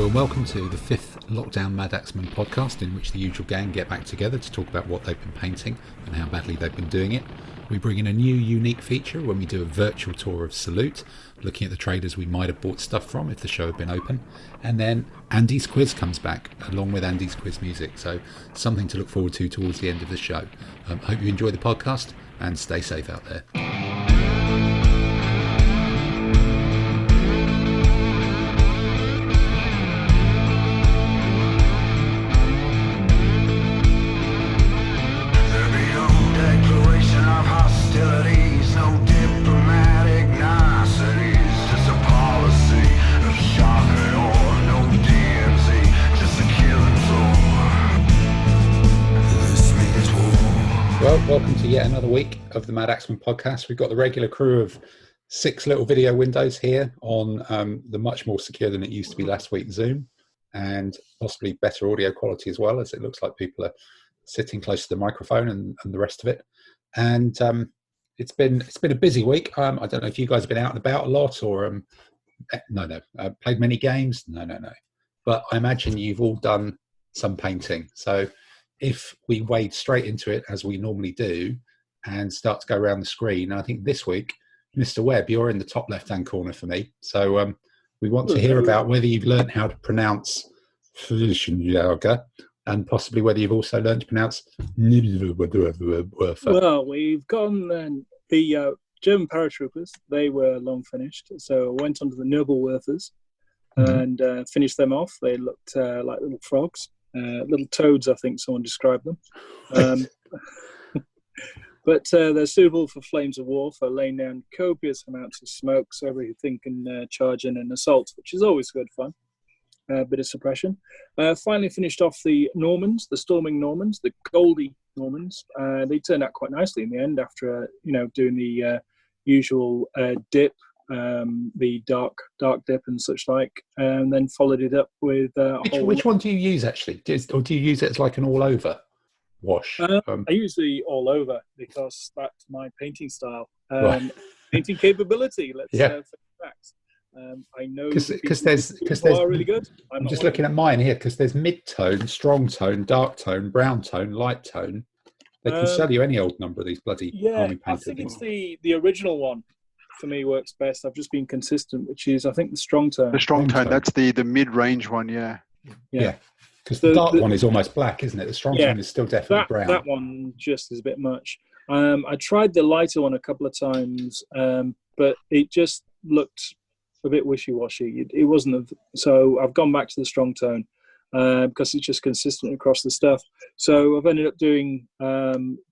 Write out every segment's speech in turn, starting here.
and welcome to the 5th Lockdown Madaxeman podcast, in which the usual gang get back together to talk about what they've been painting and how badly they've been doing it. We bring in a new unique feature when we do a virtual tour of Salute, looking at the traders we might have bought stuff from if the show had been open. And then Andy's quiz comes back, along with Andy's quiz music, so something to look forward to towards the end of the show. Hope you enjoy the podcast and stay safe out there. Welcome to yet another week of the Madaxeman podcast. We've got the regular crew of 6 little video windows here on the much more secure than it used to be last week Zoom, and possibly better audio quality as well, as it looks like people are sitting close to the microphone and the rest of it. And it's been a busy week. I don't know if you guys have been out and about a lot or played many games. No. But I imagine you've all done some painting. So if we wade straight into it as we normally do and start to go around the screen, I think this week, Mr. Webb, you're in the top left-hand corner for me. So we want to hear about whether you've learned how to pronounce and possibly whether you've also learned to pronounce. Well, we've gone the German Paratroopers. They were long finished. So I went on to the Nobelwerfers and finished them off. They looked like little frogs. Little toads, I think someone described them. But they're suitable for flames of war, for laying down copious amounts of smoke so everything can charge in an assault, which is always good fun. A bit of suppression. Finally finished off the Normans, the storming Normans, the Goldie Normans. They turned out quite nicely in the end after, doing the usual dip, the dark dip and such like, and then followed it up with which one do you use actually, or do you use it as like an all over wash? I use the all over because that's my painting style, right. Painting capability. Let's facts. I know because there's are really good. I'm just looking at mine here because there's mid-tone, strong tone, dark tone, brown tone, light tone. They can sell you any old number of these bloody army painted. I think it's the original one. For me, works best. I've just been consistent, which is, I think, the strong tone. The strong tone, that's the mid-range one, yeah. Because the dark one is almost black, isn't it? The strong tone is still definitely brown. That one just is a bit much. I tried the lighter one a couple of times, but it just looked a bit wishy-washy. It wasn't. So I've gone back to the strong tone because it's just consistent across the stuff. So I've ended up doing,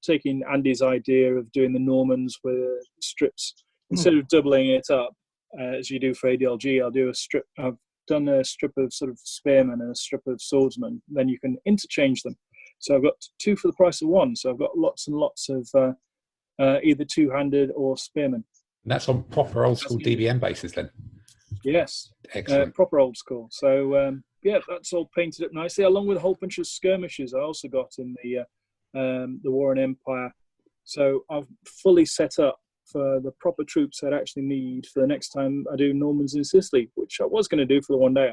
taking Andy's idea of doing the Normans with strips. Instead of doubling it up, as you do for ADLG, I'll do a strip. I've done a strip of sort of spearmen and a strip of swordsman. Then you can interchange them. So I've got 2 for the price of 1. So I've got lots and lots of either two-handed or spearmen. And that's on proper old school DBM bases then? Yes. Excellent. Proper old school. So, that's all painted up nicely, along with a whole bunch of skirmishes I also got in the War and Empire. So I've fully set up for the proper troops I'd actually need for the next time I do Normans in Sicily, which I was going to do for the one day.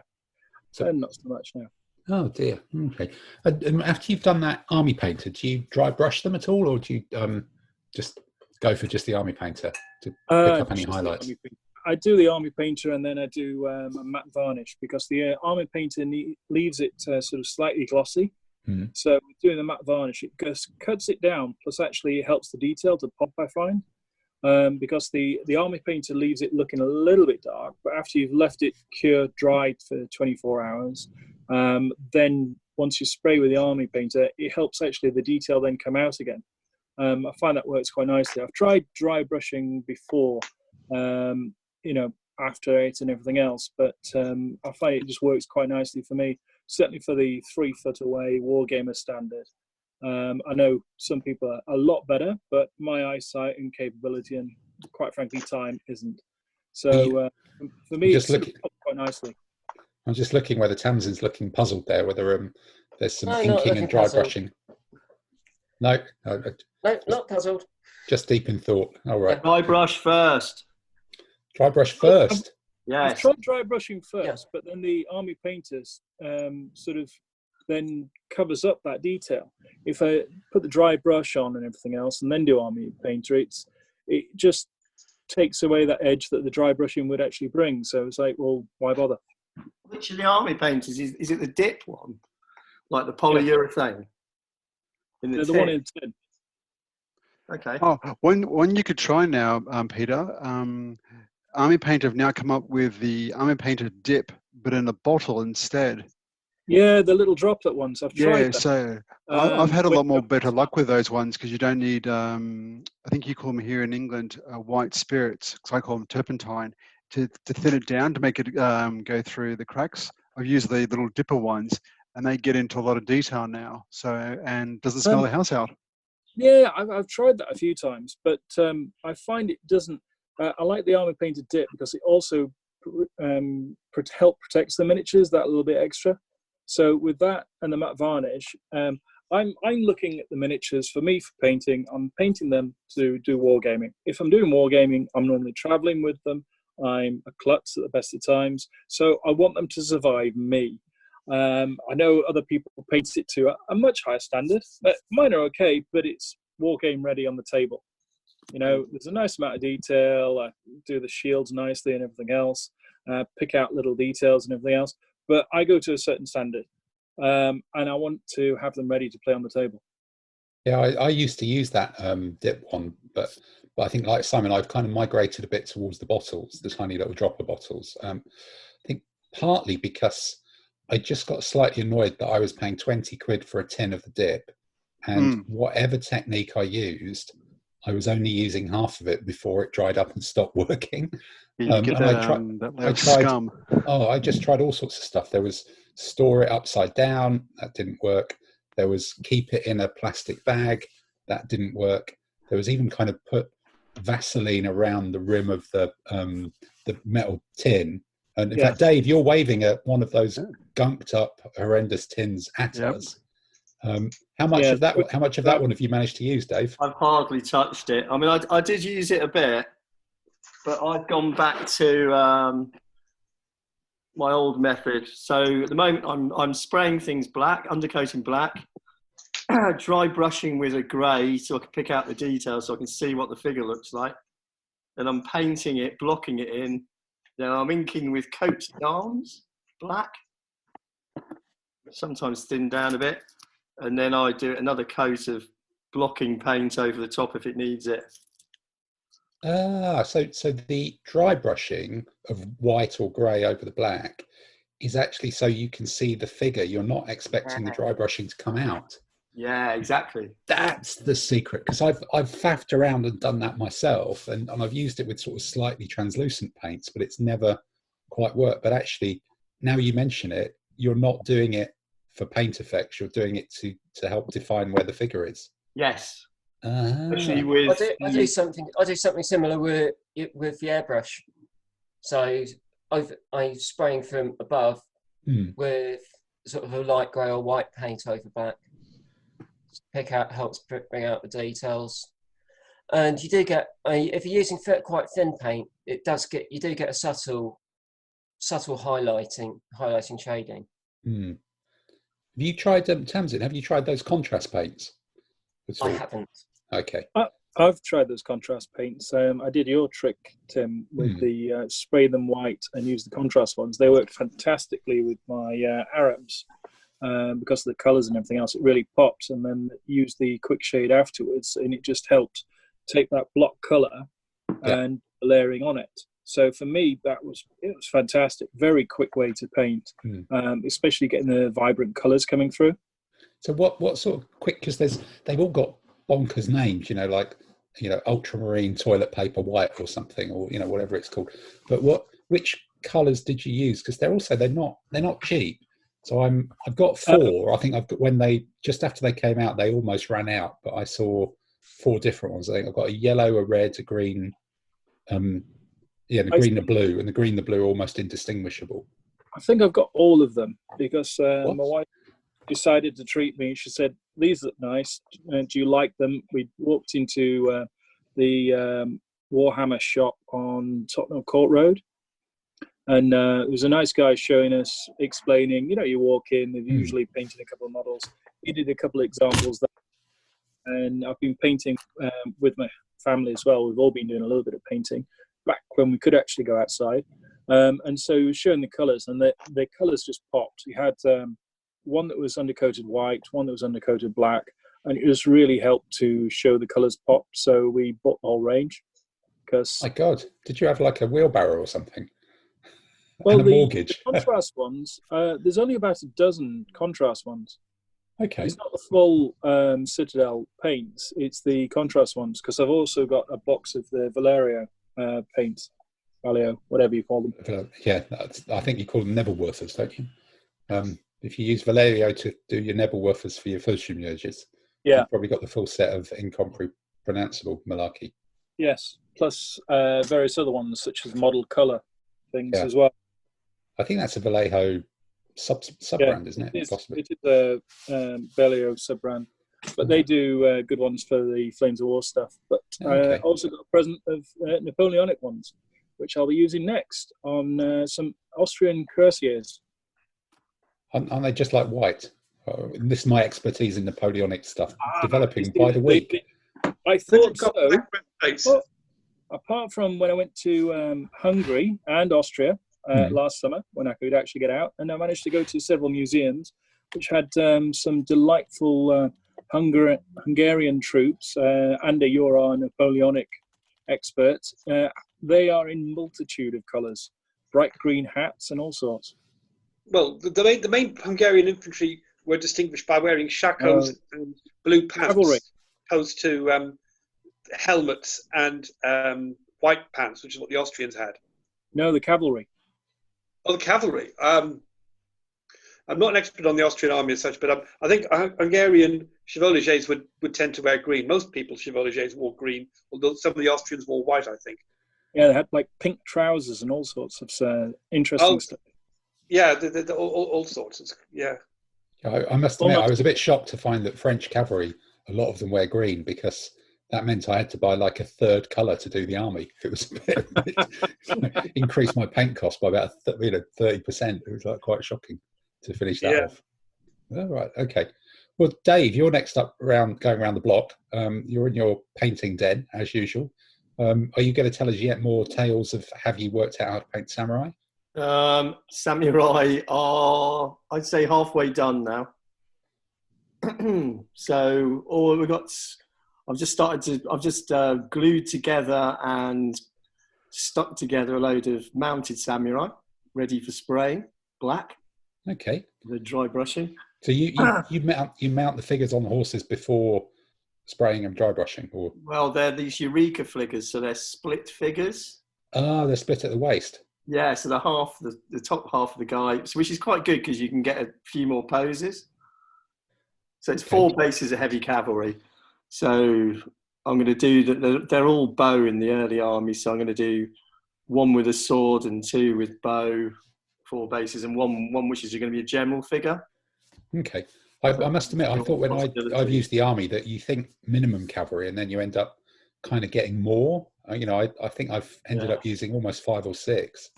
So not so much now. Oh dear. Okay. And after you've done that army painter, do you dry brush them at all, or do you just go for just the army painter to pick up any highlights? I do the army painter and then I do a matte varnish because the army painter leaves it sort of slightly glossy. So doing the matte varnish, it cuts it down. Plus, actually, it helps the detail to pop, I find. Because the army painter leaves it looking a little bit dark, but after you've left it cured, dried for 24 hours, then once you spray with the army painter, it helps actually the detail then come out again. I find that works quite nicely. I've tried dry brushing before, after it and everything else, but I find it just works quite nicely for me, certainly for the 3 foot away wargamer standard. I know some people are a lot better, but my eyesight and capability and, quite frankly, time isn't. So for me, it's quite nicely. I'm just looking whether Tamsin's looking puzzled there, whether there's some inking and dry brushing. No, not puzzled. Just deep in thought. All right. Dry brush first. Dry brush first. I've Yes. tried dry brushing first, Yeah. but then the army painters sort of then covers up that detail. If I put the dry brush on and everything else, and then do army painter, it just takes away that edge that the dry brushing would actually bring. So it's like, well, why bother? Which of the army painters is it? The dip one, like the polyurethane in the The one tin? in tin. Okay. Oh, one you could try now, Peter. Army Painter have now come up with the Army Painter dip, but in a bottle instead. Yeah, the little droplet ones. I've tried Yeah, that. so I've had a when- lot more better luck with those ones because you don't need, I think you call them here in England, white spirits, because I call them turpentine, to thin it down to make it go through the cracks. I've used the little dipper ones, and they get into a lot of detail now. So, and doesn't smell the house out. Yeah, I've tried that a few times, but I find it doesn't. I like the army painted dip because it also help protects the miniatures that little bit extra. So with that and the matte varnish, I'm looking at the miniatures for me for painting. I'm painting them to do wargaming. If I'm doing wargaming, I'm normally traveling with them. I'm a klutz at the best of times, so I want them to survive me. I know other people paint it to a much higher standard. Mine are okay, but it's war game ready on the table. You know, there's a nice amount of detail. I do the shields nicely and everything else. Pick out little details and everything else. But I go to a certain standard, and I want to have them ready to play on the table. Yeah, I used to use that dip one, but I think like Simon, I've kind of migrated a bit towards the bottles, the tiny little dropper bottles. I think partly because I just got slightly annoyed that I was paying 20 quid for a tin of the dip, and whatever technique I used, I was only using half of it before it dried up and stopped working. You get and that layer of scum. Oh, I just tried all sorts of stuff. There was store it upside down, that didn't work. There was keep it in a plastic bag, that didn't work. There was even kind of put Vaseline around the rim of the metal tin. And in fact, Dave, you're waving at one of those gunked up, horrendous tins at us. How much of that? How much of that one have you managed to use, Dave? I've hardly touched it. I mean, I did use it a bit, but I've gone back to my old method. So at the moment, I'm spraying things black, undercoating black, dry brushing with a grey so I can pick out the details, so I can see what the figure looks like. Then I'm painting it, blocking it in. Then I'm inking with coats d'arms, black, sometimes thinned down a bit. And then I do another coat of blocking paint over the top if it needs it. So the dry brushing of white or grey over the black is actually so you can see the figure. You're not expecting the dry brushing to come out. Yeah, exactly. That's the secret, because I've faffed around and done that myself, and I've used it with sort of slightly translucent paints, but it's never quite worked. But actually, now you mention it, you're not doing it for paint effects. You're doing it to help define where the figure is. Yes. Especially with I do something similar with the airbrush. So I'm spraying from above with sort of a light grey or white paint over back. Helps bring out the details. And you do get, if you're using quite thin paint, you do get a subtle highlighting shading. Have you tried Tamsin? Have you tried those contrast paints? I haven't. Okay. I've tried those contrast paints. I did your trick, Tim, with the spray them white and use the contrast ones. They worked fantastically with my Arabs because of the colours and everything else. It really popped, and then use the quick shade afterwards, and it just helped take that block colour and layering on it. So for me, it was fantastic. Very quick way to paint, especially getting the vibrant colours coming through. So what sort of quick? Because they've all got bonkers names, like ultramarine toilet paper white or something, or whatever it's called. But which colours did you use? Because they're not cheap. So I've got 4. I think I've got, when they just after they came out, they almost ran out. But I saw 4 different ones. I think I've got a yellow, a red, a green. The green, the blue, and the green, the blue are almost indistinguishable. I think I've got all of them because my wife decided to treat me. She said, "These look nice. Do you like them?" We walked into the Warhammer shop on Tottenham Court Road, And there was a nice guy showing us, explaining, you walk in, they're usually painting a couple of models. He did a couple of examples there. And I've been painting with my family as well. We've all been doing a little bit of painting back when we could actually go outside. And so he was showing the colours, and the colours just popped. He had one that was undercoated white, one that was undercoated black, and it just really helped to show the colours pop. So we bought the whole range. Because my God, did you have like a wheelbarrow or something? Well, and a mortgage? The contrast ones, there's only about a dozen contrast ones. Okay. It's not the full Citadel paints, it's the contrast ones, because I've also got a box of the Valerio paints. Valio, whatever you call them. Yeah, I think you call them Nebelwerfers, don't you? If you use Valerio to do your Nebelwerfers for your Fallschirmjägers, you've probably got the full set of incomprehensible malarkey. Yes, plus various other ones, such as model colour things as well. I think that's a Vallejo sub-brand, isn't it? Possibly. It is a Vallejo sub-brand. But they do good ones for the Flames of War stuff. But I also got a present of Napoleonic ones, which I'll be using next on some Austrian cuirassiers. Aren't they just like white? This is my expertise in Napoleonic stuff, developing by the week. I thought so. Well, apart from when I went to Hungary and Austria last summer, when I could actually get out, and I managed to go to several museums, which had some delightful Hungarian troops. Under you're our Napoleonic expert. They are in multitude of colours, bright green hats and all sorts. Well, the main Hungarian infantry were distinguished by wearing shakos and blue pants, cavalry, opposed to helmets and white pants, which is what the Austrians had. No, the cavalry. Oh, the cavalry. I'm not an expert on the Austrian army as such, but I think Hungarian chevaliers would tend to wear green. Most people chevaliers wore green, although some of the Austrians wore white, I think. Yeah, they had like pink trousers and all sorts of interesting stuff. Yeah, all sorts. Yeah. I must admit, I was a bit shocked to find that French cavalry, a lot of them wear green, because that meant I had to buy like a third colour to do the army. It was a bit, increased my paint cost by about 30%. It was like quite shocking to finish that off. All right, okay. Well, Dave, you're next up going around the block. You're in your painting den as usual. Are you going to tell us yet more tales of have you worked out how to paint samurai? Samurai are, I'd say, halfway done now. So all we got, I've just glued together and stuck together a load of mounted samurai ready for spraying black. Okay. The dry brushing. So you mount the figures on the horses before spraying and dry brushing, or? Well, they're these Eureka figures, so they're split figures. Ah, they're split at the waist. Yeah, so the top half of the guy, which is quite good because you can get a few more poses. So it's 4 bases of heavy cavalry. So I'm going to do they're all bow in the early army. So I'm going to do 1 with a sword and 2 with bow, 4 bases, and one which is going to be a general figure. Okay. I must admit, I thought when I've used the army that you think minimum cavalry and then you end up kind of getting more. I think I've ended up using almost 5 or 6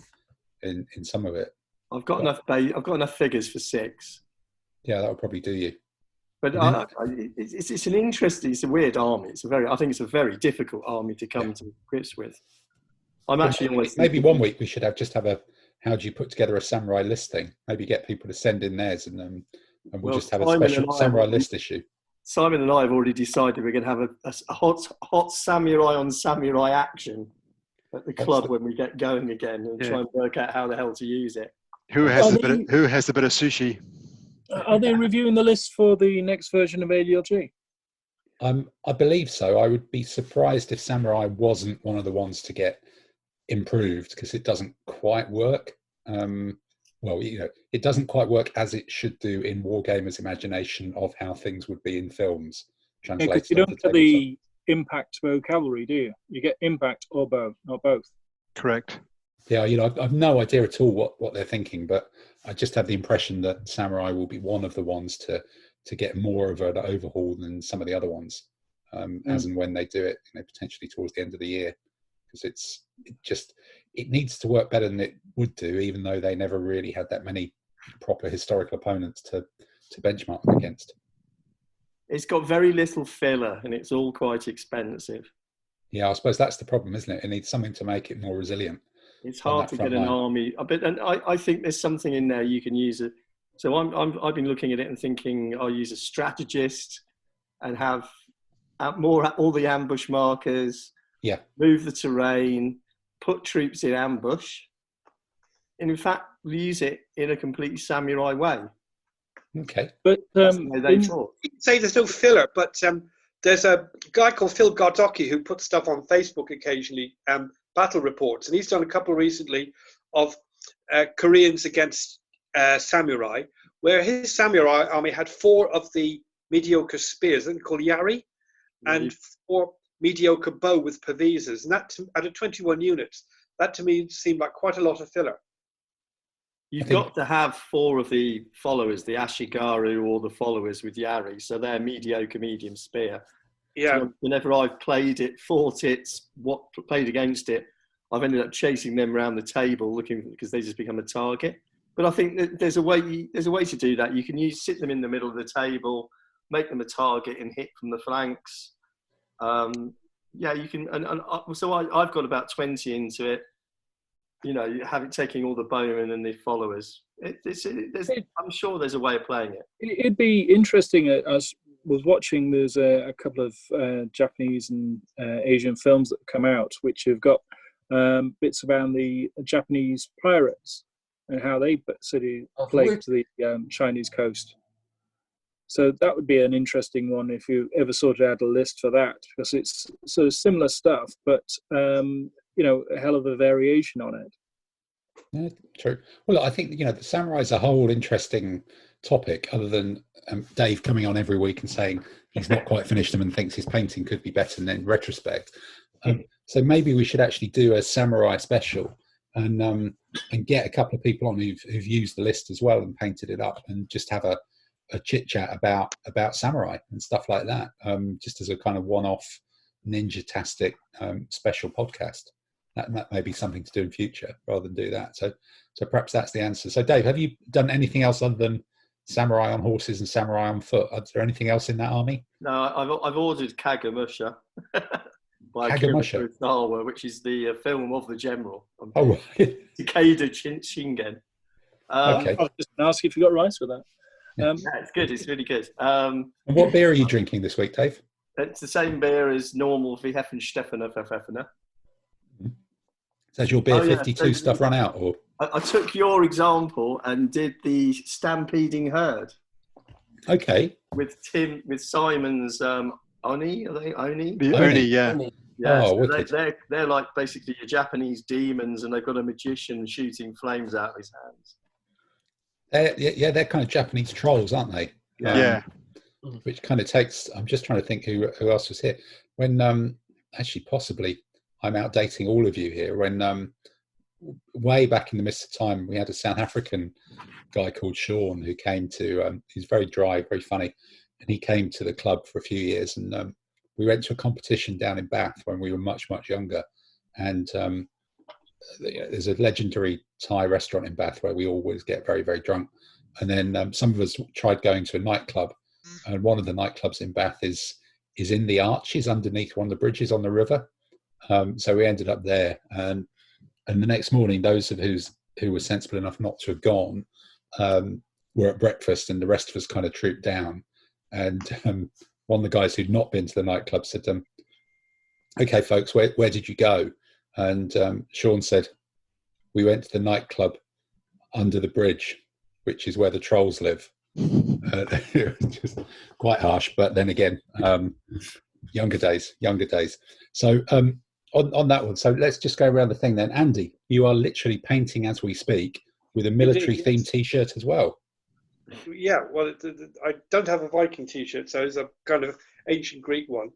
in some of it. I've got enough figures for 6. Yeah, that would probably do you. But it's an interesting, it's a weird army. I think it's a very difficult army to come to grips with. Maybe one week we should have a how do you put together a samurai list thing? Maybe get people to send in theirs and we'll just have a special samurai list issue. Simon and I have already decided we're going to have a hot samurai on samurai action at the club when we get going again and try and work out how the hell to use it. Who has the bit of sushi? Are they reviewing the list for the next version of ADLG? I believe so. I would be surprised if Samurai wasn't one of the ones to get improved because it doesn't quite work. It doesn't quite work as it should do in wargamers' imagination of how things would be in films. Because you don't get the impact bow cavalry, do you? You get impact or bow, not both. Correct. Yeah, I've no idea at all what they're thinking, but I just have the impression that Samurai will be one of the ones to get more of an overhaul than some of the other ones, as and when they do it, potentially towards the end of the year, because it needs to work better than it would do, even though they never really had that many proper historical opponents to benchmark them against. It's got very little filler, and it's all quite expensive. Yeah, I suppose that's the problem, isn't it? It needs something to make it more resilient. It's hard to get an army, and I think there's something in there you can use it. So I've been looking at it and thinking I'll use a strategist and have all the ambush markers. Yeah. Move the terrain, put troops in ambush, and in fact use it in a completely samurai way. Okay. But they thought. You can say there's no filler, but there's a guy called Phil Gardocky who puts stuff on Facebook occasionally, battle reports, and he's done a couple recently of Koreans against samurai, where his samurai army had 4 of the mediocre spears, they're called yari, and 4 mediocre bow with pavisas, and that out of 21 units, that to me seemed like quite a lot of filler. You've got to have 4 of the followers, the Ashigaru or the followers with Yari, so they're mediocre medium spear. Yeah. So whenever I've played it, fought it, played against it, I've ended up chasing them around the table looking because they just become a target. But I think that there's a way to do that. You can sit them in the middle of the table, make them a target and hit from the flanks. You can. So I've got about 20 into it. You know, taking all the bowmen and the followers. I'm sure there's a way of playing it. It'd be interesting. I was watching. There's a couple of Japanese and Asian films that come out, which have got bits about the Japanese pirates and how they played to the Chinese coast. So that would be an interesting one if you ever sorted out a list for that, because it's sort of similar stuff, but a hell of a variation on it. Yeah, true. Well, I think the samurai is a whole interesting topic, other than Dave coming on every week and saying he's not quite finished them and thinks his painting could be better in retrospect. So maybe we should actually do a samurai special and get a couple of people on who've used the list as well and painted it up, and just have a chit chat about samurai and stuff like that, just as a kind of one-off ninja-tastic special podcast. That may be something to do in future rather than do that. So perhaps that's the answer. So Dave, have you done anything else other than samurai on horses and samurai on foot? Is there anything else in that army? No, I've ordered Kagemusha by Kagemusha, which is the film of the general. Oh, right. Takeda Shingen. Okay. I was just going to ask if you got rice with that. Yeah, it's good. It's really good. And what beer are you drinking this week, Dave? It's the same beer as normal. Wie Heffensteffener Verpfeffener. So has your beer 52 stuff run out, or? I took your example and did the stampeding herd. Okay. With Simon's Oni, are they Oni? The Oni, yeah. Yeah, oh, so they're like basically your Japanese demons, and they've got a magician shooting flames out of his hands. They're kind of Japanese trolls, aren't they? Yeah. Which kind of takes. I'm just trying to think who else was here when actually possibly I'm outdating all of you here. When way back in the mist of time, we had a South African guy called Sean who came to. He's very dry, very funny, and he came to the club for a few years, and we went to a competition down in Bath when we were much younger, and there's a legendary Thai restaurant in Bath where we always get very drunk, and then some of us tried going to a nightclub, and one of the nightclubs in Bath is in the arches underneath one of the bridges on the river. So we ended up there, and the next morning, those of who were sensible enough not to have gone were at breakfast, and the rest of us kind of trooped down. And one of the guys who'd not been to the nightclub said, "Okay, folks, where did you go?" And Sean said, "We went to the nightclub under the bridge, which is where the trolls live." Just quite harsh, but then again, younger days. So on that one, so let's just go around the thing then. Andy, you are literally painting as we speak with a military themed T-shirt as well. Yeah, well, I don't have a Viking T-shirt, so it's a kind of ancient Greek one.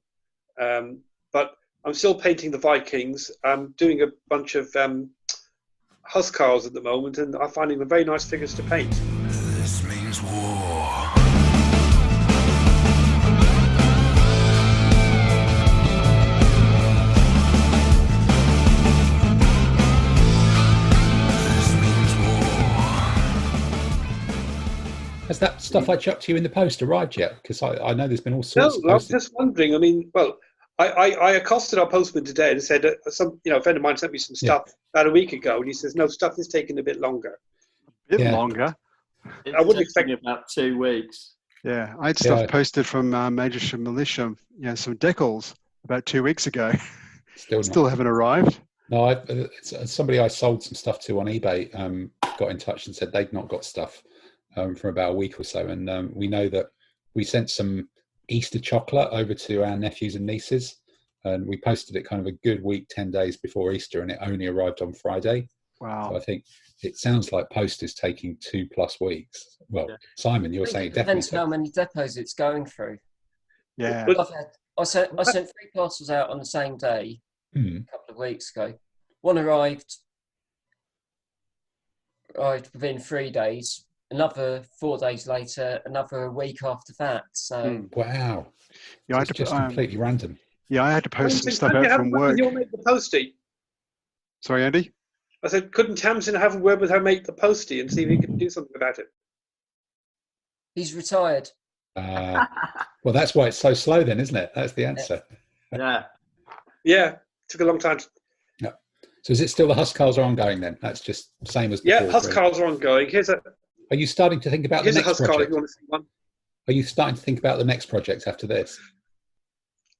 But I'm still painting the Vikings. I'm doing a bunch of Huskars at the moment, and I'm finding them very nice figures to paint. This means war. Has that stuff I chucked to you in the post arrived yet? Because I know there's been all sorts of No, I was posted. just wondering. I mean, well, I accosted our postman today and said a friend of mine sent me some stuff about a week ago, and he says, no, stuff is taking a bit longer. A bit Yeah. longer. I wouldn't It's taking expect- about 2 weeks. Yeah, I had stuff posted from Major Militia, some decals about 2 weeks ago. Still haven't arrived. No, somebody I sold some stuff to on eBay got in touch and said they'd not got stuff for about a week or so. And we know that we sent some Easter chocolate over to our nephews and nieces, and we posted it kind of a good week, 10 days before Easter, and it only arrived on Friday. Wow. So I think it sounds like post is taking 2+ weeks. Well, yeah. Simon, you're saying it depends how many depots it's going through. Yeah. I sent 3 parcels out on the same day a couple of weeks ago. One arrived within 3 days. Another 4 days later. Another week after that. So wow, yeah, so it's just completely random. Yeah, I had to post some stuff out from work. You'll make the postie. Sorry, Andy. I said, couldn't Tamsin have a word with her mate, the postie, and see if he could do something about it? He's retired. Well, that's why it's so slow then, isn't it? That's the answer. Yeah. Took a long time. Yeah. So is it still the Huscarls are ongoing then? That's just same as before. Yeah, Huscarls are ongoing. Are you starting to think about the next project? If you want to see one. Are you starting to think about the next project after this?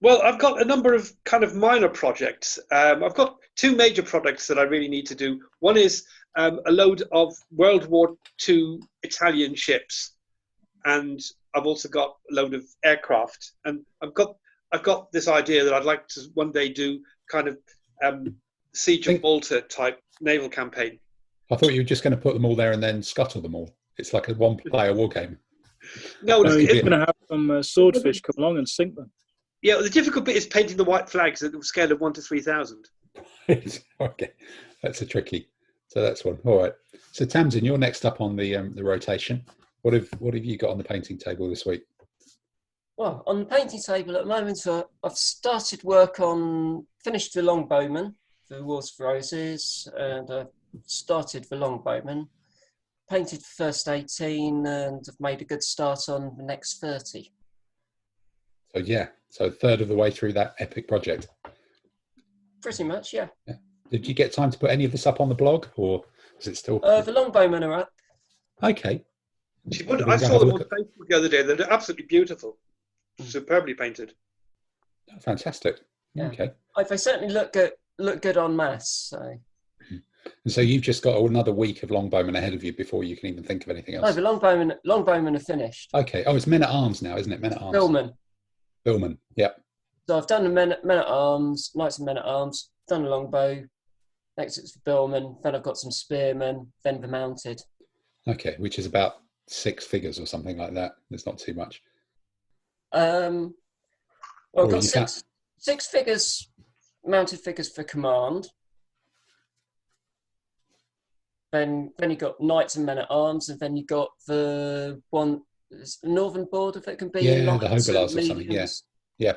Well, I've got a number of kind of minor projects. I've got 2 major projects that I really need to do. One is a load of World War II Italian ships, and I've also got a load of aircraft. And I've got this idea that I'd like to one day do kind of Siege of Malta type naval campaign. I thought you were just going to put them all there and then scuttle them all. It's like a one-player war game. No, you're going to have some swordfish come along and sink them. Yeah, the difficult bit is painting the white flags at the scale of 1 to 3,000. Okay, that's a tricky. So that's one. All right. So Tamsin, you're next up on the rotation. What have you got on the painting table this week? Well, on the painting table at the moment, I've started work on finished the Longbowman, the Wars for Roses, and I've started the Longbowman, painted the first 18, and I've made a good start on the next 30. So yeah, so a third of the way through that epic project. Pretty much, yeah. Did you get time to put any of this up on the blog, or is it still? The Longbowmen are up. Okay. I saw them on Facebook the other day. They're absolutely beautiful, superbly painted. Oh, fantastic. Yeah. Okay. They certainly look good en masse. So. And so you've just got another week of Longbowmen ahead of you before you can even think of anything else. No, the Longbowmen are finished. Okay. Oh, it's Men at Arms now, isn't it? Men at Arms. Billman. Yeah. So I've done the Men at Arms, Knights and Men at Arms, done the longbow. Next it's the Billman. Then I've got some spearmen. Then the mounted. Okay, which is about 6 figures or something like that. It's not too much. Well, I've got six figures, mounted figures for command. Then you got Knights and Men at Arms, and then you got the one northern border that can be the Hobilars or something. Yeah,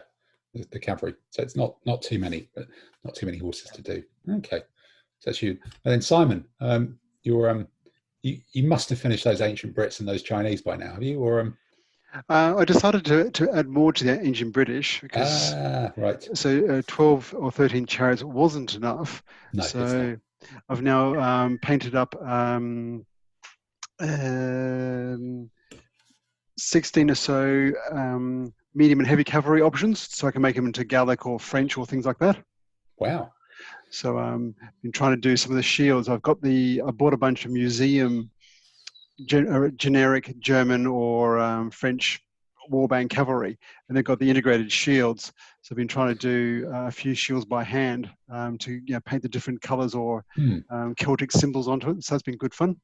the cavalry. So it's not too many, but not too many horses to do. Okay, so that's you. And then Simon, you must have finished those ancient Brits and those Chinese by now, have you? Or I decided to add more to the ancient British because right. So 12 or 13 chariots wasn't enough. No, so I've now painted up 16 or so medium and heavy cavalry options, so I can make them into Gallic or French or things like that. Wow. So been trying to do some of the shields. I bought a bunch of museum generic German or French warband cavalry, and they've got the integrated shields. So I've been trying to do a few shields by hand to paint the different colors or Celtic symbols onto it. So it's been good fun.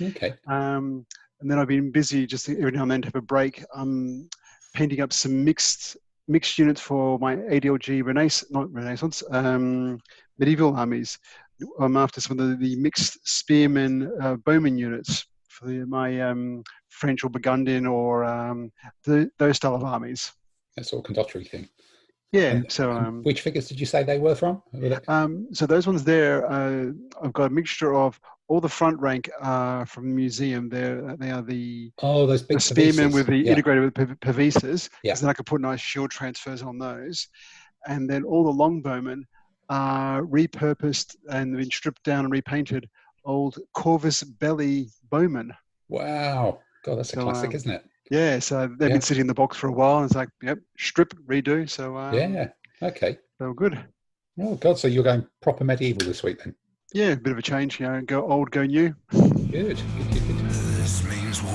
Okay. And then I've been busy just every now and then to have a break. Painting up some mixed units for my ADLG medieval armies. I'm after some of the mixed spearmen, bowmen units for my French or Burgundian or those style of armies. That sort of conductory thing. Yeah. And So which figures did you say they were from? so those ones there, I've got a mixture of all the front rank from the museum. They are the those big spearmen with the yeah. integrated with pervisors. Yeah. Because then I could put nice shield transfers on those. And then all the longbowmen are repurposed and been stripped down and repainted old Corvus belly bowmen. Wow. God, that's a classic, isn't it? Yeah, so they've been sitting in the box for a while, and it's like, yep, strip, redo. So yeah, okay. So good. Oh God, so you're going proper medieval this week then? Yeah, a bit of a change, go old, go new. Good. This means war.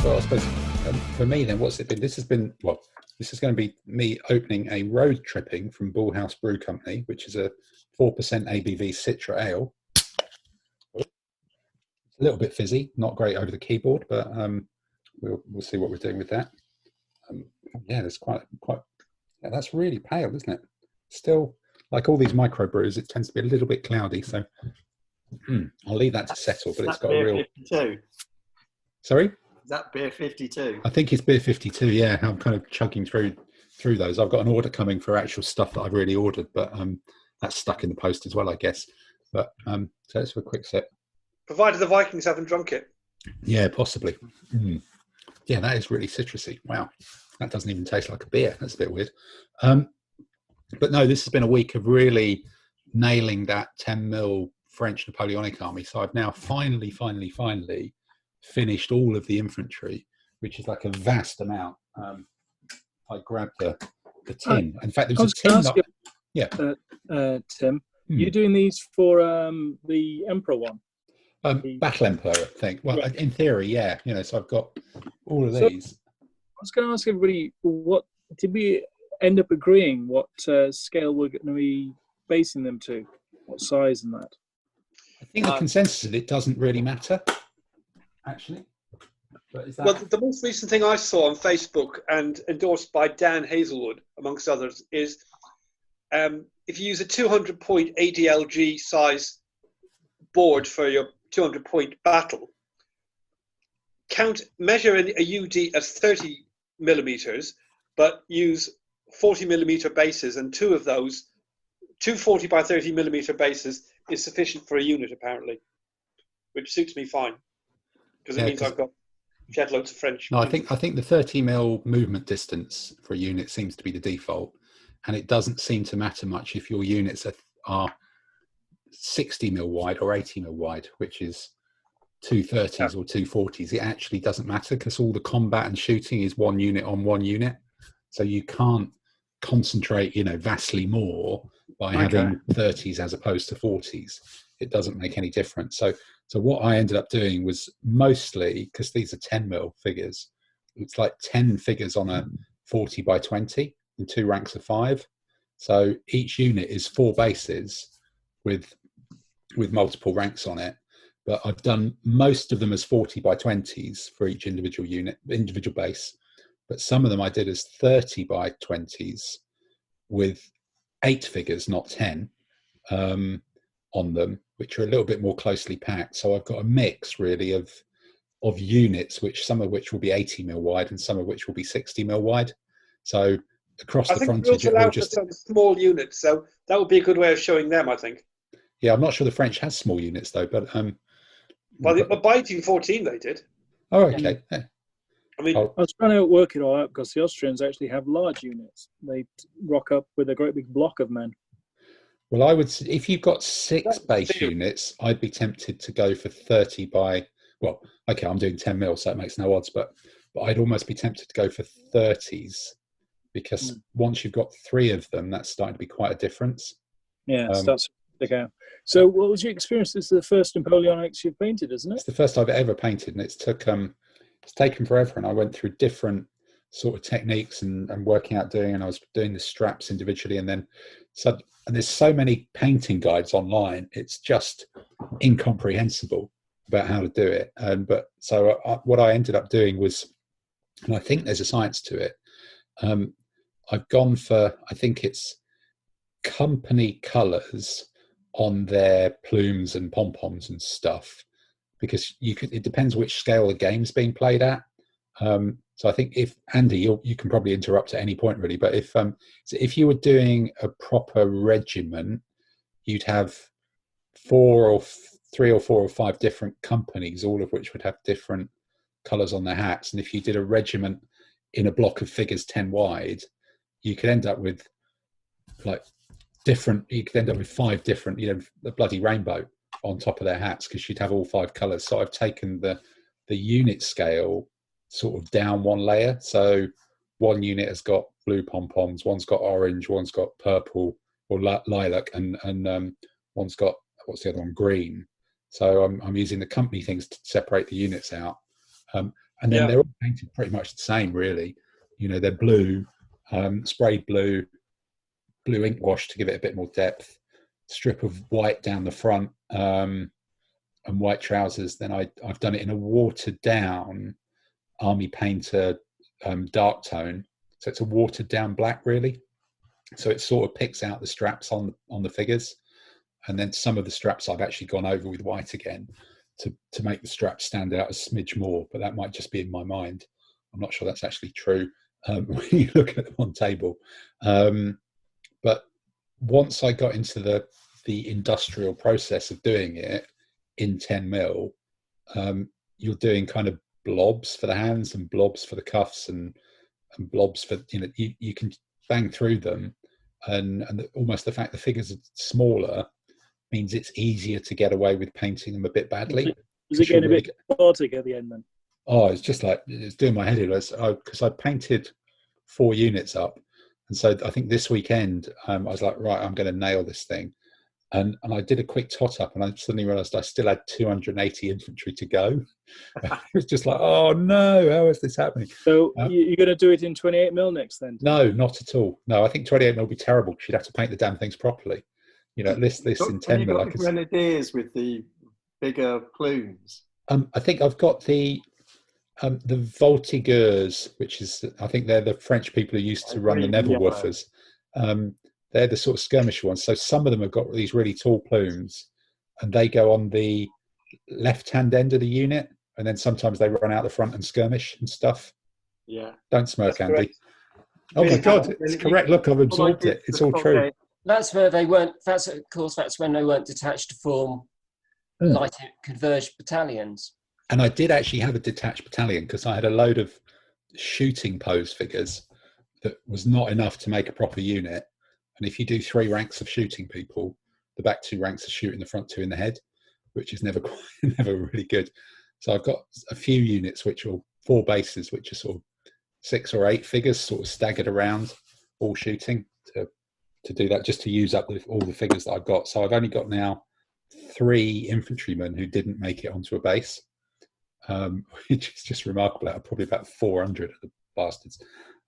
Well, I suppose for me then, what's it been? This is going to be me opening a road tripping from Bullhouse Brew Company, which is a 4% ABV Citra Ale. It's a little bit fizzy, not great over the keyboard, but we'll see what we're doing with that. It's quite. Yeah, that's really pale, isn't it? Still, like all these microbrews, it tends to be a little bit cloudy, so I'll leave that to settle. But it's got a real. 52. Sorry. Is that beer 52? I think it's beer 52. Yeah, I'm kind of chugging through those. I've got an order coming for actual stuff that I've really ordered, but that's stuck in the post as well, I guess. But so let's have a quick sip. Provided the Vikings haven't drunk it. Yeah, possibly. Yeah, that is really citrusy. Wow, that doesn't even taste like a beer. That's a bit weird. But no, this has been a week of really nailing that 10mm French Napoleonic army. So I've now finally finished all of the infantry, which is like a vast amount. I grabbed the tin. In fact, there was a tin. Tim, you're doing these for the Emperor one? Battle Emperor, I think. Well, in theory, yeah. So I've got all of these. I was going to ask everybody, what did we end up agreeing? What scale we're going to be basing them to? What size and that? I think the consensus of it doesn't really matter, actually. But is that... Well, the most recent thing I saw on Facebook and endorsed by Dan Hazelwood, amongst others, is if you use a 200-point ADLG size board for your 200-point battle, measure a UD as 30 millimeters, but use 40 millimeter bases, and two of those, 240 by 30 millimeter bases, is sufficient for a unit apparently, which suits me fine because it means I've got shed loads of French. No, I think the 30mm movement distance for a unit seems to be the default, and it doesn't seem to matter much if your units are 60mm wide or 80mm wide, which is 230s or 240s. It actually doesn't matter because all the combat and shooting is one unit on one unit, so you can't concentrate, vastly more by having 30s as opposed to 40s. It doesn't make any difference. So what I ended up doing was mostly, because these are 10mm figures, it's like 10 figures on a 40 by 20 in 2 ranks of 5. So each unit is 4 bases with multiple ranks on it. But I've done most of them as 40 by 20s for each individual base. But some of them I did as 30 by 20s with 8 figures, not 10, on them, which are a little bit more closely packed. So I've got a mix really of units, some of which will be 80mm wide and some of which will be 60mm wide. So across the frontage, it will just some small units. So that would be a good way of showing them, I think. Yeah, I'm not sure the French has small units though, but by 1814 they did. Oh, okay. Yeah. I mean, I was trying to work it all out because the Austrians actually have large units. They rock up with a great big block of men. Well, I would, if you've got 6 base units, I'd be tempted to go for 30 by, well, okay, I'm doing 10mm, so it makes no odds, but I'd almost be tempted to go for 30s because once you've got 3 of them, that's starting to be quite a difference. Yeah, starts to stick out. So what was your experience? This is the first Napoleonics you've painted, isn't it? It's the first I've ever painted, and it's taken forever, and I went through different sort of techniques and working out and I was doing the straps individually, and there's so many painting guides online, it's just incomprehensible about how to do it. What I ended up doing was, and I think there's a science to it, I've gone for, I think it's company colours on their plumes and pom-poms and stuff, because it depends which scale the game's being played at. So I think if Andy, you can probably interrupt at any point really, but if you were doing a proper regiment, you'd have 3 or 4 or 5 different companies, all of which would have different colours on their hats. And if you did a regiment in a block of figures 10 wide, you could end up with you could end up with 5 different, the bloody rainbow on top of their hats, because you'd have all 5 colours. So I've taken the unit scale sort of down one layer. So one unit has got blue pom-poms, one's got orange, one's got purple or lilac, and one's got, what's the other one, green. So I'm using the company things to separate the units out. And then they're all painted pretty much the same, really. They're blue, sprayed blue ink wash to give it a bit more depth, strip of white down the front, and white trousers. Then I've done it in a watered down Army Painter dark tone. So it's a watered down black, really. So it sort of picks out the straps on the figures. And then some of the straps I've actually gone over with white again to make the straps stand out a smidge more, but that might just be in my mind. I'm not sure that's actually true when you look at them on table. But once I got into the industrial process of doing it in 10 mil, you're doing kind of blobs for the hands and blobs for the cuffs and blobs for, you can bang through them. And almost the fact the figures are smaller means it's easier to get away with painting them a bit badly. Is it getting a bit chaotic at the end then? Oh, it's just like, it's doing my head in, because I painted 4 units up. And so I think this weekend, I was like, right, I'm going to nail this thing. And I did a quick tot up, and I suddenly realised I still had 280 infantry to go. It was just like, oh no, how is this happening? So you're going to do it in 28 mil next then? No, not at all. No, I think 28 mil would be terrible, because you'd have to paint the damn things properly. At least this in 10 mil. Have you got the grenadiers with the bigger plumes? I think I've got the voltigeurs, which is, I think they're the French people who used to run the Nebelwerfers. They're the sort of skirmish ones. So some of them have got these really tall plumes, and they go on the left-hand end of the unit, and then sometimes they run out the front and skirmish and stuff. Yeah. Don't smirk, Andy. Correct. Oh my God, it's correct. Look, I've absorbed it. It's all true. That's where they weren't. That's when they weren't detached to form light converged battalions. And I did actually have a detached battalion, because I had a load of shooting pose figures that was not enough to make a proper unit. And if you do 3 ranks of shooting people, the back 2 ranks are shooting, the front 2 in the head, which is never really good. So I've got a few units, which are 4 bases, which are sort of 6 or 8 figures sort of staggered around, all shooting to do that, just to use up all the figures that I've got. So I've only got now 3 infantrymen who didn't make it onto a base, which is just remarkable. Out of probably about 400 of the bastards.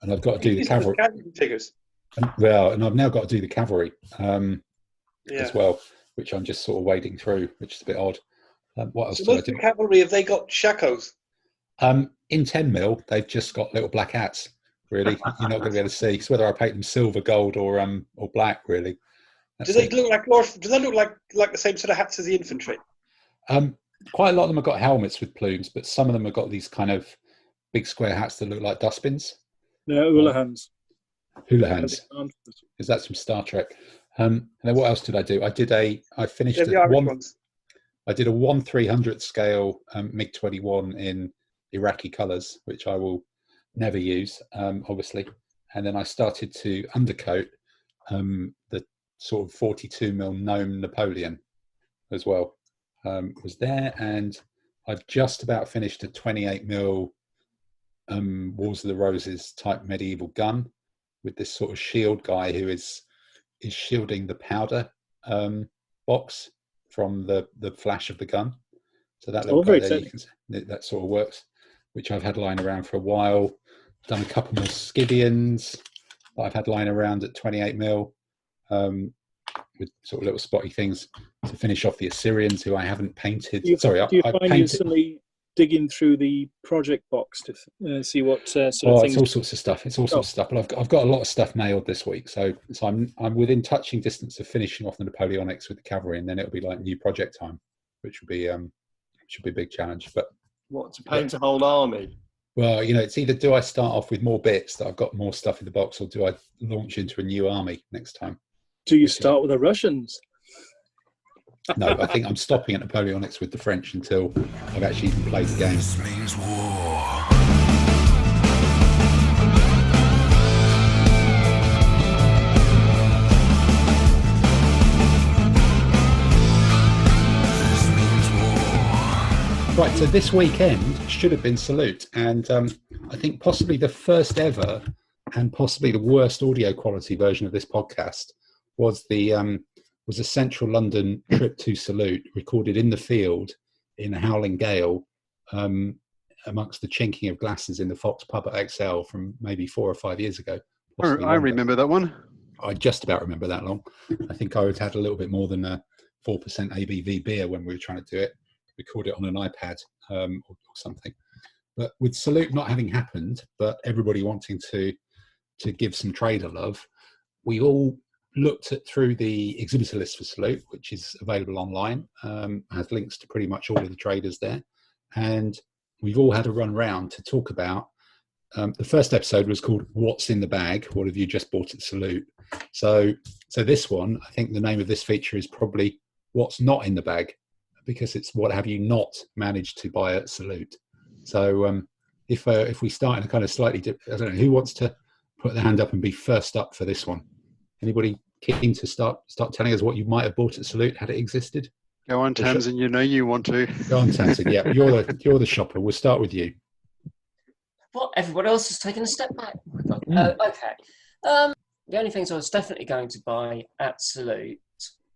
And I've got to do the cavalry figures. And I've now got to do the cavalry as well, which I'm just sort of wading through, which is a bit odd. What else do I do? The cavalry, have they got shakos? In 10 mil, they've just got little black hats. Really, you're not going to be able to see. It's whether I paint them silver, gold, or black. Really. Do they look like the same sort of hats as the infantry? Quite a lot of them have got helmets with plumes, but some of them have got these kind of big square hats that look like dustbins. Yeah, hula-hands. Hula-hands. Is that some Star Trek? And then what else did I do? I did a 1/300th scale MiG-21 in Iraqi colours, which I will never use, obviously. And then I started to undercoat the sort of 42 mil Gnome Napoleon as well. Was there, and I've just about finished a 28 mil Wars of the Roses type medieval gun with this sort of shield guy who is shielding the powder box from the flash of the gun. So that little guy there, you can see, that sort of works, which I've had lying around for a while. Done a couple more Scythians that I've had lying around at 28 mil with sort of little spotty things to finish off the Assyrians, who I haven't painted. Do you find instantly digging through the project box to see what sort of It's things. all sorts of stuff. It's all sorts of stuff. But I've got a lot of stuff nailed this week, so I'm within touching distance of finishing off the Napoleonics with the cavalry, and then it'll be like new project time, which will be a big challenge. But what, to paint a whole army? Well, it's either do I start off with more bits that I've got more stuff in the box, or do I launch into a new army next time? Do you start with the Russians? No, I think I'm stopping at Napoleonics with the French until I've actually even played the game. This means war. This means war. Right, so this weekend should have been Salute, and I think possibly the first ever and possibly the worst audio quality version of this podcast was a central London trip to Salute, recorded in the field in a howling gale, amongst the chinking of glasses in the Fox pub at XL from maybe 4 or 5 years ago. I remember that one. I just about remember that long. I think I would had a little bit more than a 4% ABV beer when we were trying to do it. Record it on an iPad or something. But with Salute not having happened, but everybody wanting to give some trader love, we all looked through the exhibitor list for Salute, which is available online, has links to pretty much all of the traders there, and we've all had a run round to talk about. The first episode was called "What's in the Bag? What have you just bought at Salute?" So this one, I think the name of this feature is probably "What's not in the bag," because it's what have you not managed to buy at Salute. So if we start in a kind of slightly I don't know who wants to put their hand up and be first up for this one. Anybody keen to start telling us what you might have bought at Salute had it existed? Go on, Tamsin. You know you want to. Go on, Tamsin. Yeah, you're the shopper. We'll start with you. Well, everyone else has taken a step back. Okay. The only things I was definitely going to buy at Salute,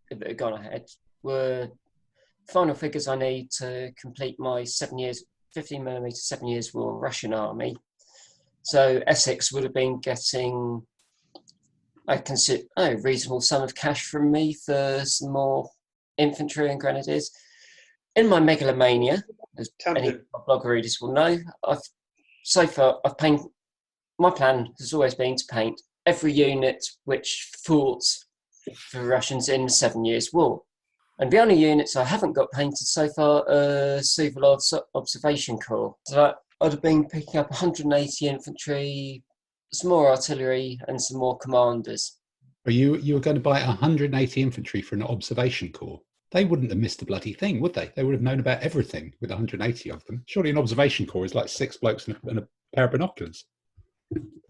if it had gone ahead, were final figures I need to complete my 15mm 7 years war Russian army. So Essex would have been getting, I consider, a reasonable sum of cash from me for some more infantry and grenadiers. In my megalomania, as any blog readers will know, my plan has always been to paint every unit which fought for Russians in the 7 Years' War. And the only units I haven't got painted so far are Suvalov Observation Corps. So I'd have been picking up 180 infantry, some more artillery, and some more commanders. But you were going to buy 180 infantry for an observation corps. They wouldn't have missed a bloody thing, would they? They would have known about everything with 180 of them. Surely an observation corps is like 6 blokes and a pair of binoculars.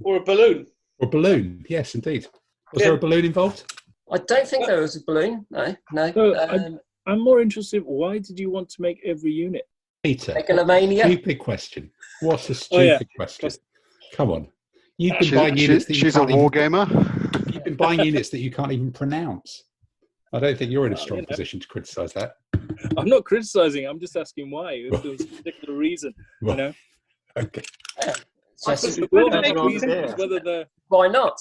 Or a balloon. Or a balloon, yes, indeed. Was there a balloon involved? I don't think there was a balloon. No. So I'm more interested. Why did you want to make every unit? Peter, megalomania. Stupid question. What a stupid question. Come on. You've been buying units that you she's a can't even, wargamer. You've been buying units that you can't even pronounce. I don't think you're in a strong position to criticise that. I'm not criticising. I'm just asking why. If there was a particular reason, Well, you know. Okay. Why not?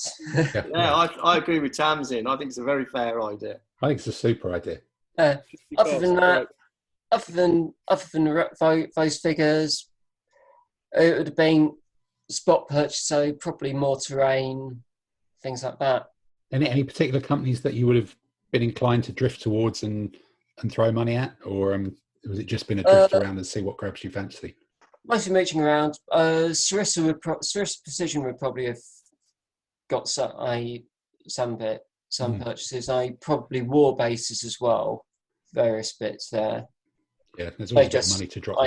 I agree with Tamsin. I think it's a very fair idea. I think it's a super idea. Other than that, other than those figures, it would have been spot purchase, so probably more terrain, things like that. Any particular companies that you would have been inclined to drift towards and throw money at, or was it just been a drift around and see what grabs you fancy? Mostly mooching around. Sarissa Precision would probably have got some purchases. Probably war bases as well, various bits there. Yeah, there's always a bit of money to drop.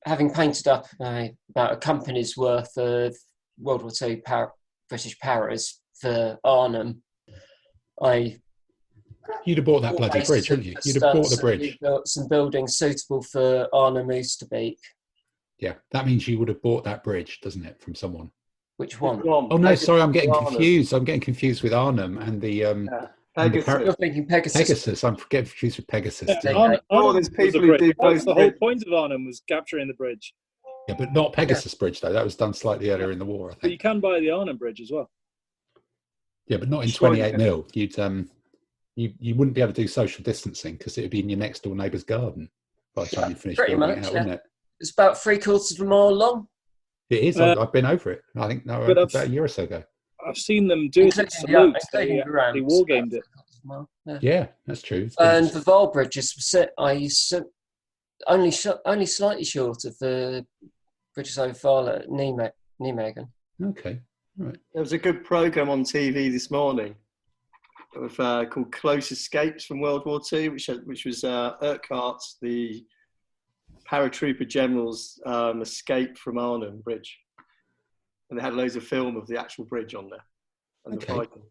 Having painted up about a company's worth of World War II British paras for Arnhem, you'd have bought that bloody bridge, wouldn't you? You'd have bought the bridge. Built some buildings suitable for Arnhem Oosterbeek. Yeah, that means you would have bought that bridge, doesn't it, from someone? Which one? Oh no, sorry, I'm getting confused. I'm getting confused with Arnhem and the Pegasus. You're thinking Pegasus. Pegasus. I'm getting confused with Pegasus. There's people who do both. The whole point of Arnhem was capturing the bridge. Yeah, but not Pegasus Bridge though. That was done slightly earlier in the war, I think. But you can buy the Arnhem Bridge as well. Yeah, but not in 28 mil. You wouldn't be able to do social distancing because it would be in your next door neighbour's garden by the time you finish building it out, wouldn't it? It's about 3/4 of a mile long, It is. I've been over it. I think But about a year or so ago. I've seen them do it at salutes. including They the ramps. wargamed it. Yeah, that's true. It's been- And the Val Bridge is only slightly short of the bridges over Val at Nijmegen. okay. Right. There was a good program on TV this morning called Close Escapes from World War II, which was Urquhart's, the paratrooper general's escape from Arnhem Bridge. And they had loads of film of the actual bridge on there. And the fighting.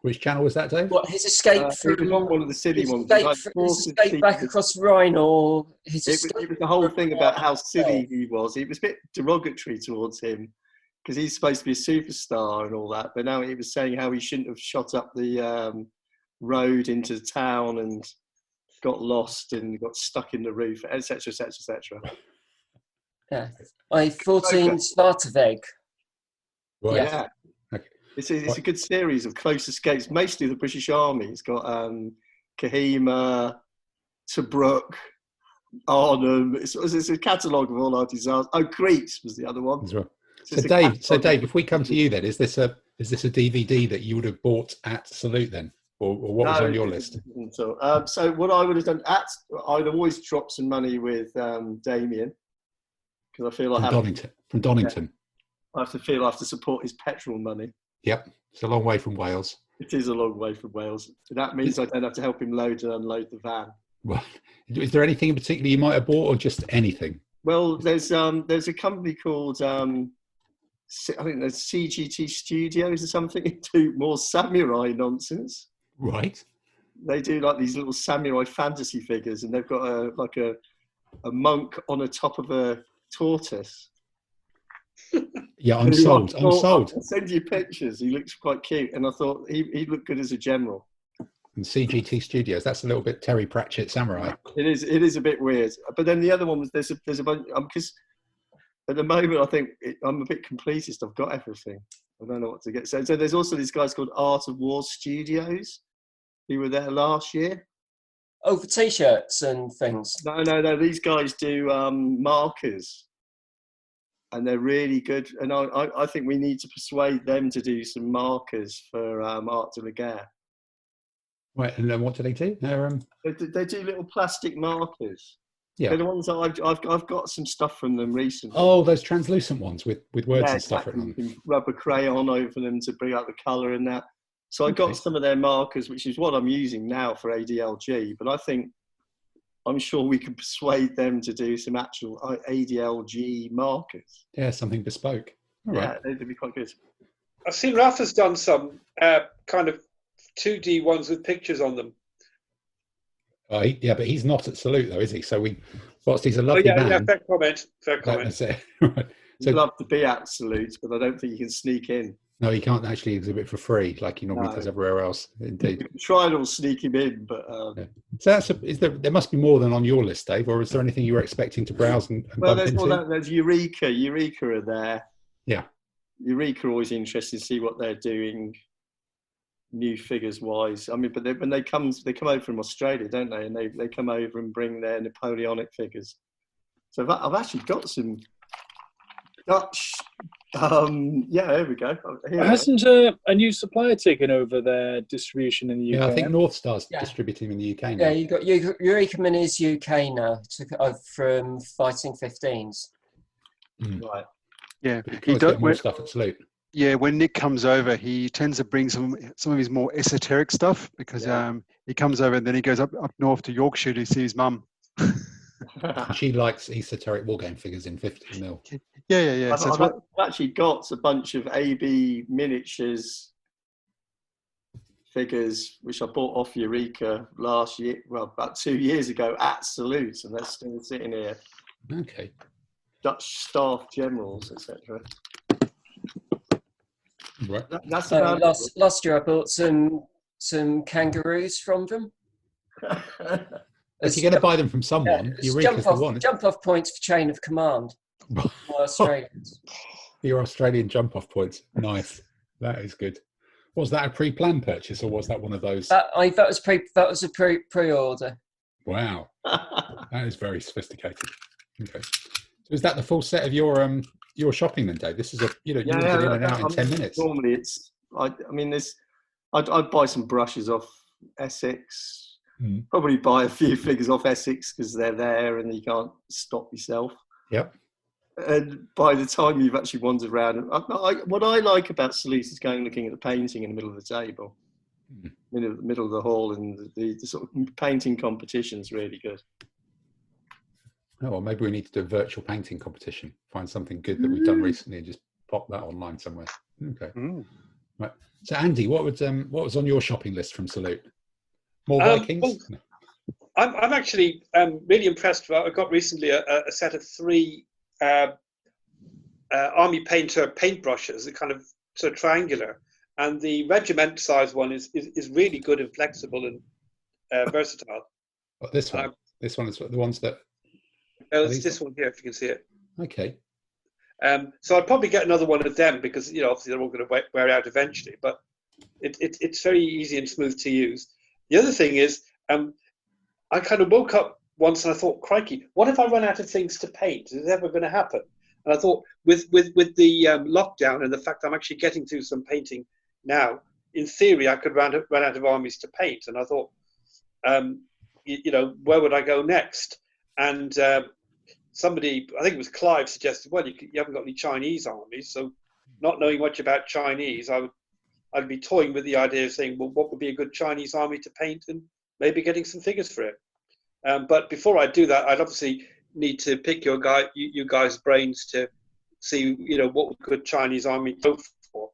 Which channel was that, Dave? What, his escape It was on one of the city ones. His escape back across the Rhine, or his escape? It was the whole thing about how silly he was. It was a bit derogatory towards him because he's supposed to be a superstar and all that. But now he was saying how he shouldn't have shot up the road into town and got lost and got stuck in the roof, etc., etc., etc. Yeah, I 14 Svarteveg. Right. Yeah. Okay. It's a good series of close escapes, mostly the British Army. It's got Kohima, Tobruk, Arnhem. It's a catalogue of all our disasters. Oh, Crete was the other one. As well. So Dave, if we come to you then, is this a DVD that you would have bought at Salute then, or what was on your list? So what I would have done I'd always drop some money with Damien because I feel from Donington. I have to support his petrol money. Yep, it's a long way from Wales. It is a long way from Wales. That means I don't have to help him load and unload the van. Well, is there anything in particular you might have bought, or just anything? Well, there's a company called I think there's CGT Studios or something. They do more samurai nonsense. Right. They do like these little samurai fantasy figures, and they've got a monk on the top of a tortoise. Yeah, I'm sold. I'll send you pictures. He looks quite cute, and I thought he'd look good as a general. And CGT Studios, that's a little bit Terry Pratchett samurai. It is a bit weird. But then the other one was there's a bunch because at the moment I think I'm a bit completist. I've got everything. I don't know what to get. So there's also these guys called Art of War Studios who were there last year. Oh, for T-shirts and things. No. These guys do markers. And they're really good. And I think we need to persuade them to do some markers for Art de la Guerre. Right, and then what do they do? They do little plastic markers. Yeah. They're the ones that I've got some stuff from them recently. Oh, those translucent ones with words and stuff written on them. You can rub a crayon over them to bring out the colour and that. So I got some of their markers, which is what I'm using now for ADLG. But I'm sure we can persuade them to do some actual ADLG markers. Yeah, something bespoke. All right. Yeah, they'd be quite good. I've seen Raf has done some kind of 2D ones with pictures on them. Yeah, but he's not at Salute though, is he? So whilst he's a lovely man. Yeah, fair comment. That's it. Right. So, you'd love to be at Salute, but I don't think you can sneak in. No, he can't actually exhibit for free like he normally does everywhere else. Indeed. Try and sneak him in, but So there must be more than on your list, Dave, or is there anything you were expecting to browse and well, bump into? There's Eureka. Eureka are there. Yeah. Eureka are always interested to see what they're doing, new figures wise. I mean, but when they come over from Australia, don't they? And they come over and bring their Napoleonic figures. So I've actually got some Dutch. Yeah, there we go. Hasn't a new supplier taken over their distribution in the UK? Yeah, I think North Star's distributing in the UK now. Yeah, you got Eureka is UK now. Took it over from Fighting 15s. Right. Yeah, he does more stuff at Salute. Yeah, when Nick comes over, he tends to bring some of his more esoteric stuff because he comes over and then he goes up north to Yorkshire to see his mum. She likes esoteric wargame figures in 50mm. Yeah. I've actually got a bunch of AB miniatures figures which I bought off Eureka last year, well, about 2 years ago at Salute, and they're still sitting here. Okay. Dutch staff generals, etc. Right. That's about last year I bought some kangaroos from them. If you're going to buy them from someone, Eureka's the one. Jump off points for chain of command. Australians. Your Australian jump off points. Nice. That is good. Was that a pre-planned purchase or was that one of those? That was a pre-order. Wow. That is very sophisticated. Okay. So is that the full set of your shopping then, Dave? This is you whiz it in and out in 10 minutes. Normally, it's. I mean, I'd buy some brushes off Essex. Probably buy a few figures off Essex because they're there and you can't stop yourself. Yep. And by the time you've actually wandered around, what I like about Salute is going looking at the painting in the middle of the table, in the middle of the hall, and the sort of painting competition's really good. Oh, well, maybe we need to do a virtual painting competition. Find something good that we've done recently and just pop that online somewhere. Okay. Right. So, Andy, what was on your shopping list from Salute? More Vikings? Well, I'm actually really impressed. I got recently a set of 3 Army Painter paintbrushes, kind of sort of triangular, and the regiment size one is really good and flexible and versatile. What, this one? This one is the ones that. Oh, it's this one here, if you can see it. Okay. So I'd probably get another one of them because obviously they're all going to wear out eventually. But it's very easy and smooth to use. The other thing is, I kind of woke up once and I thought, crikey, what if I run out of things to paint? Is it ever going to happen? And I thought, with the lockdown and the fact I'm actually getting through some painting now, in theory, I could run out of armies to paint. And I thought, where would I go next? And somebody, I think it was Clive, suggested, well, you haven't got any Chinese armies. So not knowing much about Chinese, I'd be toying with the idea of saying, well, what would be a good Chinese army to paint, and maybe getting some figures for it. But before I do that, I'd obviously need to pick you guys' brains to see, what would good Chinese army go for.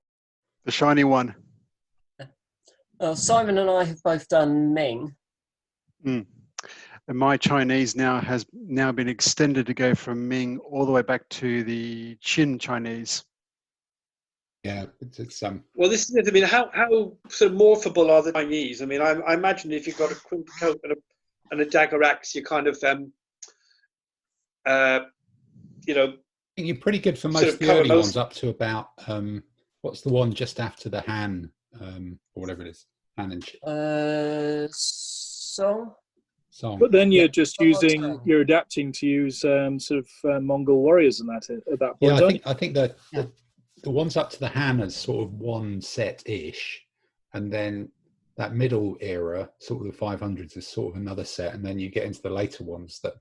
The shiny one. Simon and I have both done Ming. And my Chinese has now been extended to go from Ming all the way back to the Qin Chinese. Yeah, it's Well, this is it. I mean, how sort of morphable are the Chinese? I mean, I imagine if you've got a quint coat and a dagger axe, you're kind of I think you're pretty good for most of the early ones up to about what's the one just after the Han or whatever it is, Han and Song. But then you're just you're adapting to use sort of Mongol warriors and that at that point. Yeah, I think that the ones up to the Han is sort of one set-ish, and then that middle era, sort of the 500s, is sort of another set, and then you get into the later ones, that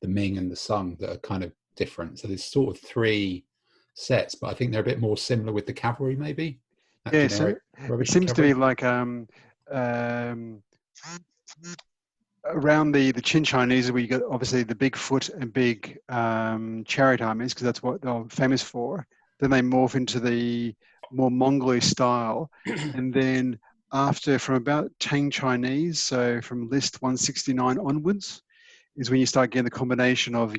the Ming and the Sung, that are kind of different. So there's sort of 3 sets, but I think they're a bit more similar with the cavalry, maybe. Yeah, so it seems to be like around the Qin Chinese, where you got obviously the big foot and big chariot armies, because that's what they're famous for. Then they morph into the more Mongol style, and then from about Tang Chinese, so from list 169 onwards, is when you start getting the combination of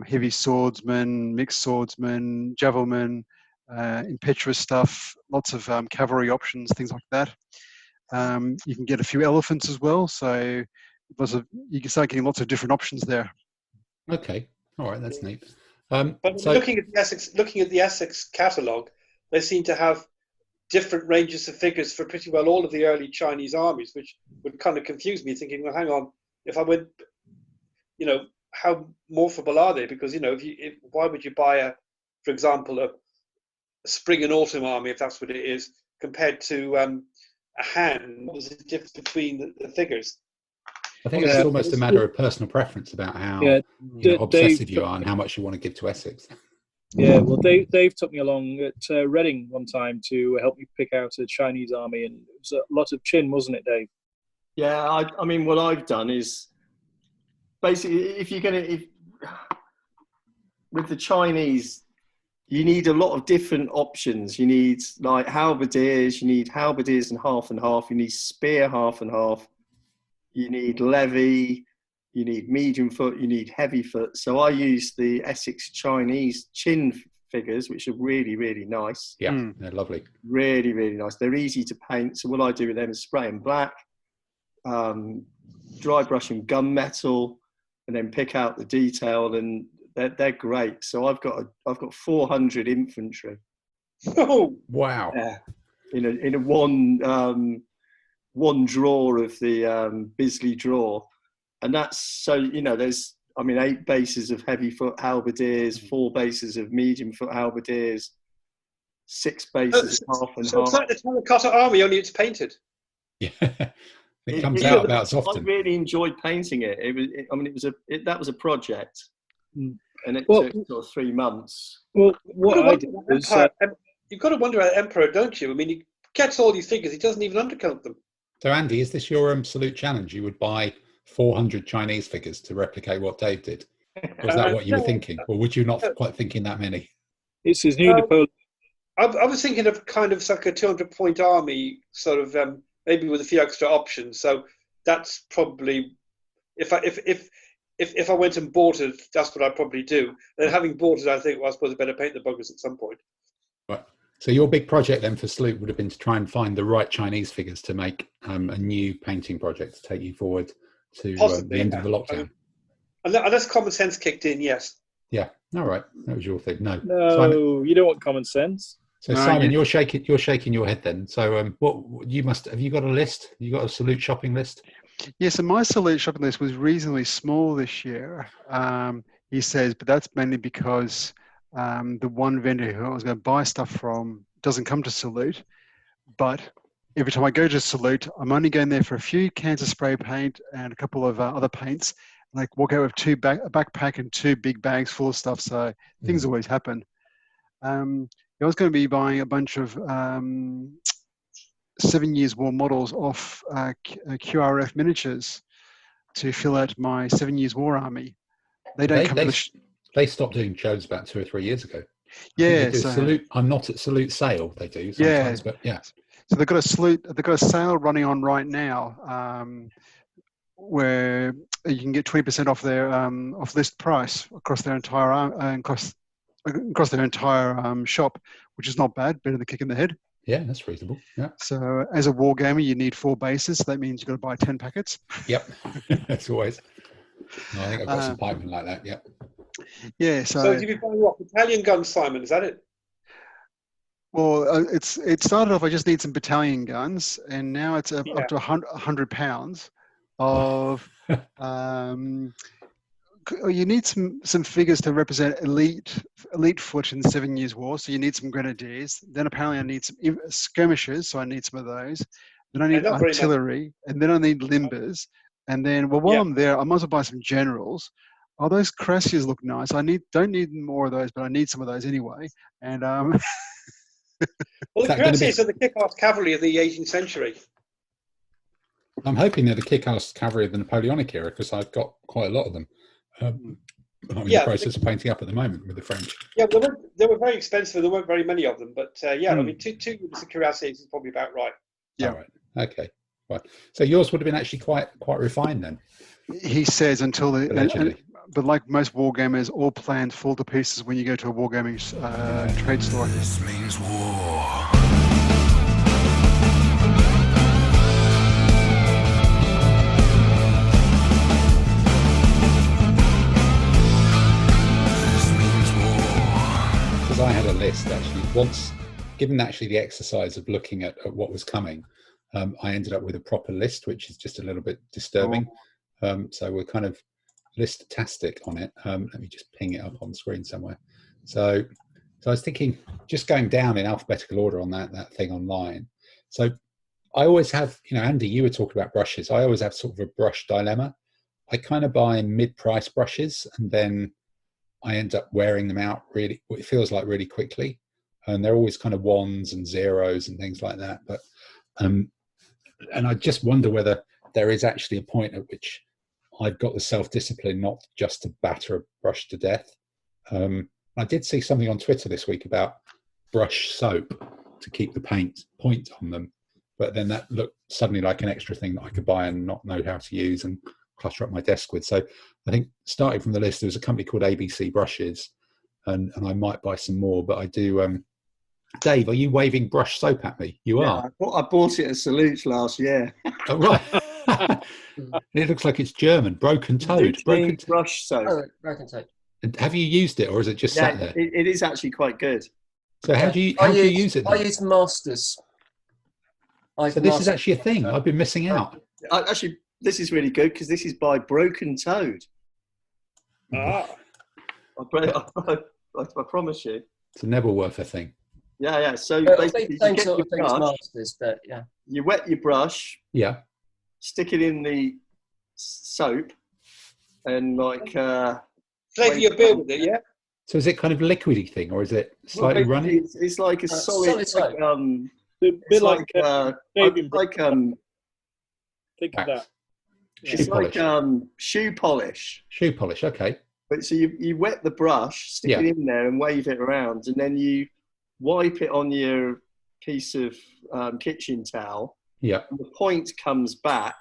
heavy swordsmen, mixed swordsmen, javelmen, impetuous stuff, lots of cavalry options, things like that. You can get a few elephants as well, so you can start getting lots of different options there. Okay, all right, that's neat. But looking at the Essex catalogue, they seem to have different ranges of figures for pretty well all of the early Chinese armies, which would kind of confuse me, thinking, well, hang on, if I went, how morphable are they? Because, why would you buy for example, a spring and autumn army, if that's what it is, compared to a Han? What was the difference between the figures? I think it's almost a matter of personal preference about how obsessive you are and how much you want to give to Essex. Yeah, well, Dave took me along at Reading one time to help me pick out a Chinese army, and it was a lot of Qin, wasn't it, Dave? Yeah, I mean, what I've done is basically, with the Chinese, you need a lot of different options. You need like halberdiers, you need halberdiers and half, you need spear half and half, you need levy, you need medium foot, you need heavy foot. So I use the Essex Chinese Qin figures, which are really, really nice. Yeah, they're lovely. Really, really nice. They're easy to paint. So what I do with them is spray them black, dry brush them gunmetal, and then pick out the detail, and they're great. So I've got 400 infantry. Oh wow! Yeah, in a one drawer of the Bisley drawer, and that's so there's I mean, 8 bases of heavy foot halberdiers, 4 bases of medium foot halberdiers, 6 bases of half and So half. it's like the terracotta army, only it's painted. Yeah, it comes out about as often. I really enjoyed painting it. That was a project, Mm. and it Well- took sort of 3 months. Well, what I did was You've got to wonder about Emperor, don't you? I mean, he gets all these figures, he doesn't even undercount them. So Andy, is this your salute challenge? You would buy 400 Chinese figures to replicate what Dave did? Or was that what you were thinking? Or would you not quite thinking that many? it's his new Napoleon. I was thinking of kind of like a 200-point army, sort of maybe with a few extra options. So that's probably if I went and bought it, that's what I'd probably do. Then having bought it, I think, well, I suppose I better paint the buggers at some point. Right. So your big project then for Salute would have been to try and find the right Chinese figures to make a new painting project to take you forward to the end of the lockdown. Unless common sense kicked in, yes. Yeah. All right. That was your thing. No. No, Simon, you don't want common sense. so Simon, you're shaking your head then. So what you must have you got a list? You got a Salute shopping list? Yeah, so my Salute shopping list was reasonably small this year. He says, but that's mainly because the one vendor who I was going to buy stuff from doesn't come to Salute. But every time I go to Salute, I'm only going there for a few cans of spray paint and a couple of other paints. And I walk out with a backpack and 2 big bags full of stuff. So things always happen. I was going to be buying a bunch of 7 Years War models off QRF miniatures to fill out my 7 Years War army. They don't come to the They stopped doing shows about 2 or 3 years ago. Yeah, so Salute. I'm not at Salute sale. They do sometimes, but yeah. So they've got a Salute. They've got a sale running on right now, where you can get 20% off their off list price across their entire across their entire shop, which is not bad. Better than a kick in the head. Yeah, that's reasonable. Yeah. So as a war gamer, you need 4 bases. So that means you've got to buy 10 packets. Yep. That's always. No, I think I've got some pikemen like that. Yep. Yeah. So you've been buying what? Battalion guns, Simon? Is that it? Well, it started off. I just need some battalion guns, and now it's up to £100 of. You need some figures to represent elite foot in the 7 Years War. So you need some grenadiers. Then apparently I need some skirmishers. So I need some of those. Then I need artillery, and then I need limbers. And then, while I'm there, I might as well buy some generals. Oh, those Crassiers look nice. Don't need more of those, but I need some of those anyway. And well, the Crassiers are the kick-ass cavalry of the 18th century. I'm hoping they're the kick-ass cavalry of the Napoleonic era because I've got quite a lot of them. I'm in the process of painting up at the moment with the French. Yeah, they were very expensive. There weren't very many of them, but I mean, two units of Cuirassiers is probably about right. Yeah. All right. Okay. Right. So yours would have been actually quite refined then. He says Allegedly. but like most wargamers, all plans fall to pieces when you go to a wargaming trade store. This means war. Because I had a list actually once, given actually the exercise of looking at what was coming, I ended up with a proper list, which is just a little bit disturbing. So we're kind of list-tastic on it. Let me just ping it up on the screen somewhere. So I was thinking, just going down in alphabetical order on that thing online. So I always have, Andy, you were talking about brushes. I always have sort of a brush dilemma. I kind of buy mid-price brushes and then I end up wearing them out really, it feels like really quickly. And they're always kind of ones and zeros and things like that. But and I just wonder whether there is actually a point at which I've got the self-discipline not just to batter a brush to death. I did see something on Twitter this week about brush soap to keep the point on them. But then that looked suddenly like an extra thing that I could buy and not know how to use and clutter up my desk with. So I think starting from the list, there was a company called ABC Brushes, and I might buy some more, but I do. Dave, are you waving brush soap at me? You are. I bought it at Salutes last year. Oh, right. It looks like it's German. Broken Toad. Brush soap. Oh, broken toad. Have you used it, or is it just sat there? It is actually quite good. So how do you use it then? I use Masters. So this is actually a thing. I've been missing out. Actually, this is really good because this is by Broken Toad. Ah, I promise you. It's a Nebelwerfer thing. Yeah. So It'll be basically, the you same get sort your of thing as brush, Masters, but yeah. you wet your brush, Yeah. stick it in the soap, and flavor your beer with it, yeah. So is it kind of liquidy thing, or is it slightly runny? It's like a solid soap. A it's bit like shaving like think of that. it's like shoe polish. Shoe polish, okay. But so you wet the brush, stick it in there, and wave it around, and then you wipe it on your piece of kitchen towel. Yeah. And the point comes back.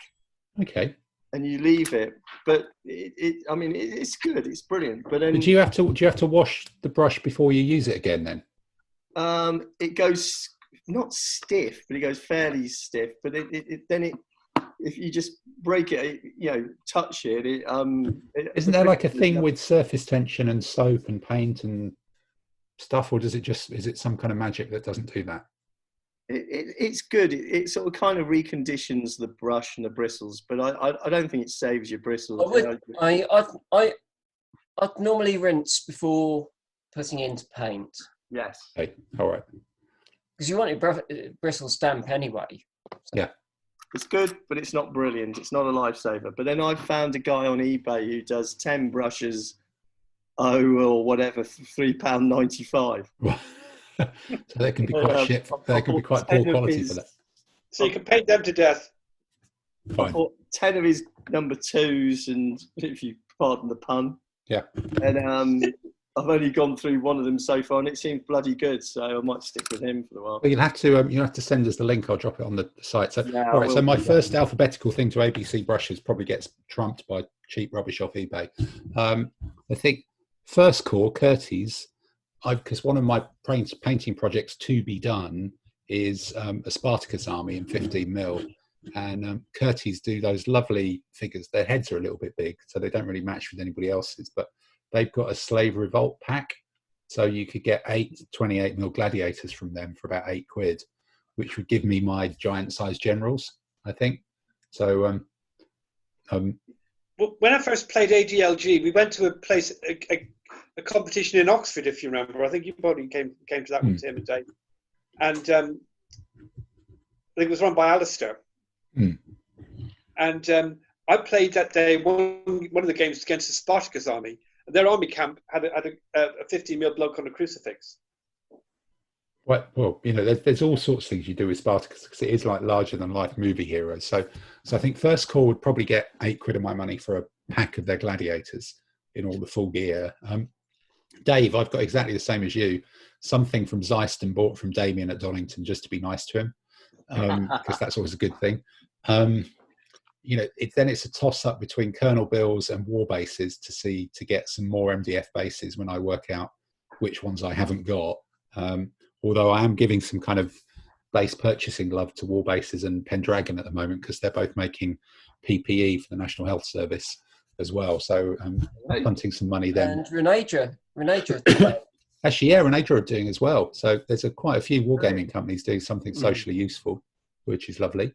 Okay. And you leave it, but it's good. It's brilliant. But then, do you have to wash the brush before you use it again? Then it goes not stiff, but it goes fairly stiff. But if you just break it, touch it. Isn't there like a thing with surface tension and soap and paint and stuff, or is it some kind of magic that doesn't do that? It's good. It sort of kind of reconditions the brush and the bristles, but I don't think it saves your bristles. I'd normally rinse before putting into paint. Yes. Okay. All right. Because you want your bristles damp anyway. So. Yeah. It's good, but it's not brilliant. It's not a lifesaver. But then I found a guy on eBay who does 10 brushes, or whatever, £3.95. So they can be quite shit. They can be quite poor quality for that. So you can paint them to death. Fine. I bought 10 of his number 2s, and if you pardon the pun. Yeah. And I've only gone through one of them so far, and it seems bloody good. So I might stick with him for a while. Well, you'll have to send us the link. I'll drop it on the site. So, yeah, all right. So my first alphabetical thing to ABC brushes probably gets trumped by cheap rubbish off eBay. I think first core Curtis. Because one of my painting projects to be done is a Spartacus army in 15mm, and Curtis do those lovely figures. Their heads are a little bit big, so they don't really match with anybody else's, but they've got a slave revolt pack, so you could get 8 28mm gladiators from them for about £8, which would give me my giant size generals, I think. So when I first played ADLG, we went to a place, a competition in Oxford, if you remember. I think you probably came to that with Tim and Dave. And I think it was run by Alistair. And I played that day one of the games against the Spartacus army. And their army camp had a 15mm bloke on a crucifix. Well, there's all sorts of things you do with Spartacus, because it is like larger than life movie heroes. So I think first core would probably get £8 of my money for a pack of their gladiators in all the full gear. Dave, I've got exactly the same as you. Something from Zeist and bought from Damien at Donington just to be nice to him, because that's always a good thing. Then it's a toss-up between Colonel Bills and war bases to get some more MDF bases when I work out which ones I haven't got. Although I am giving some kind of base purchasing love to war bases and Pendragon at the moment, because they're both making PPE for the National Health Service as well. So punting some money there. And Renaja. Actually, yeah, Renaja are doing as well. So there's quite a few wargaming companies doing something socially useful, which is lovely.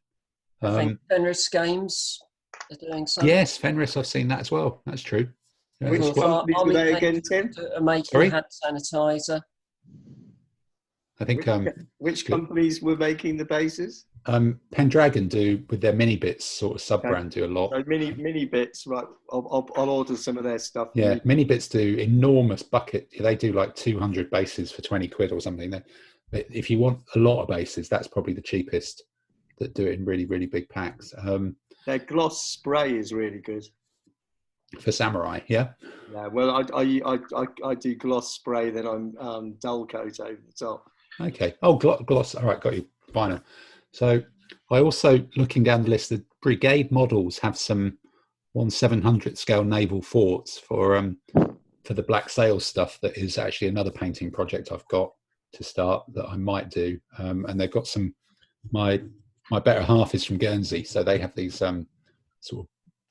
I think Fenris Games are doing something. Yes, Fenris, I've seen that as well. That's true. Yeah, Which companies were they again, Tim? Are making hand sanitizer. I think which companies were making the bases? Pendragon do with their mini bits sort of sub brand do a lot. So mini bits, right? I'll order some of their stuff. Yeah, mini bits do enormous bucket. They do like 200 bases for £20 or something. But if you want a lot of bases, that's probably the cheapest. That do it in really, really big packs. Their gloss spray is really good for samurai. Yeah. Yeah. Well, I do gloss spray, then I'm dull coat over the top. Okay. Oh, gloss. All right, got you. Vinyl. So I also, looking down the list, the brigade models have some 1/700 scale naval forts for the Black Sails stuff. That is actually another painting project I've got to start that I might do. And they've got some. My better half is from Guernsey, so they have these sort of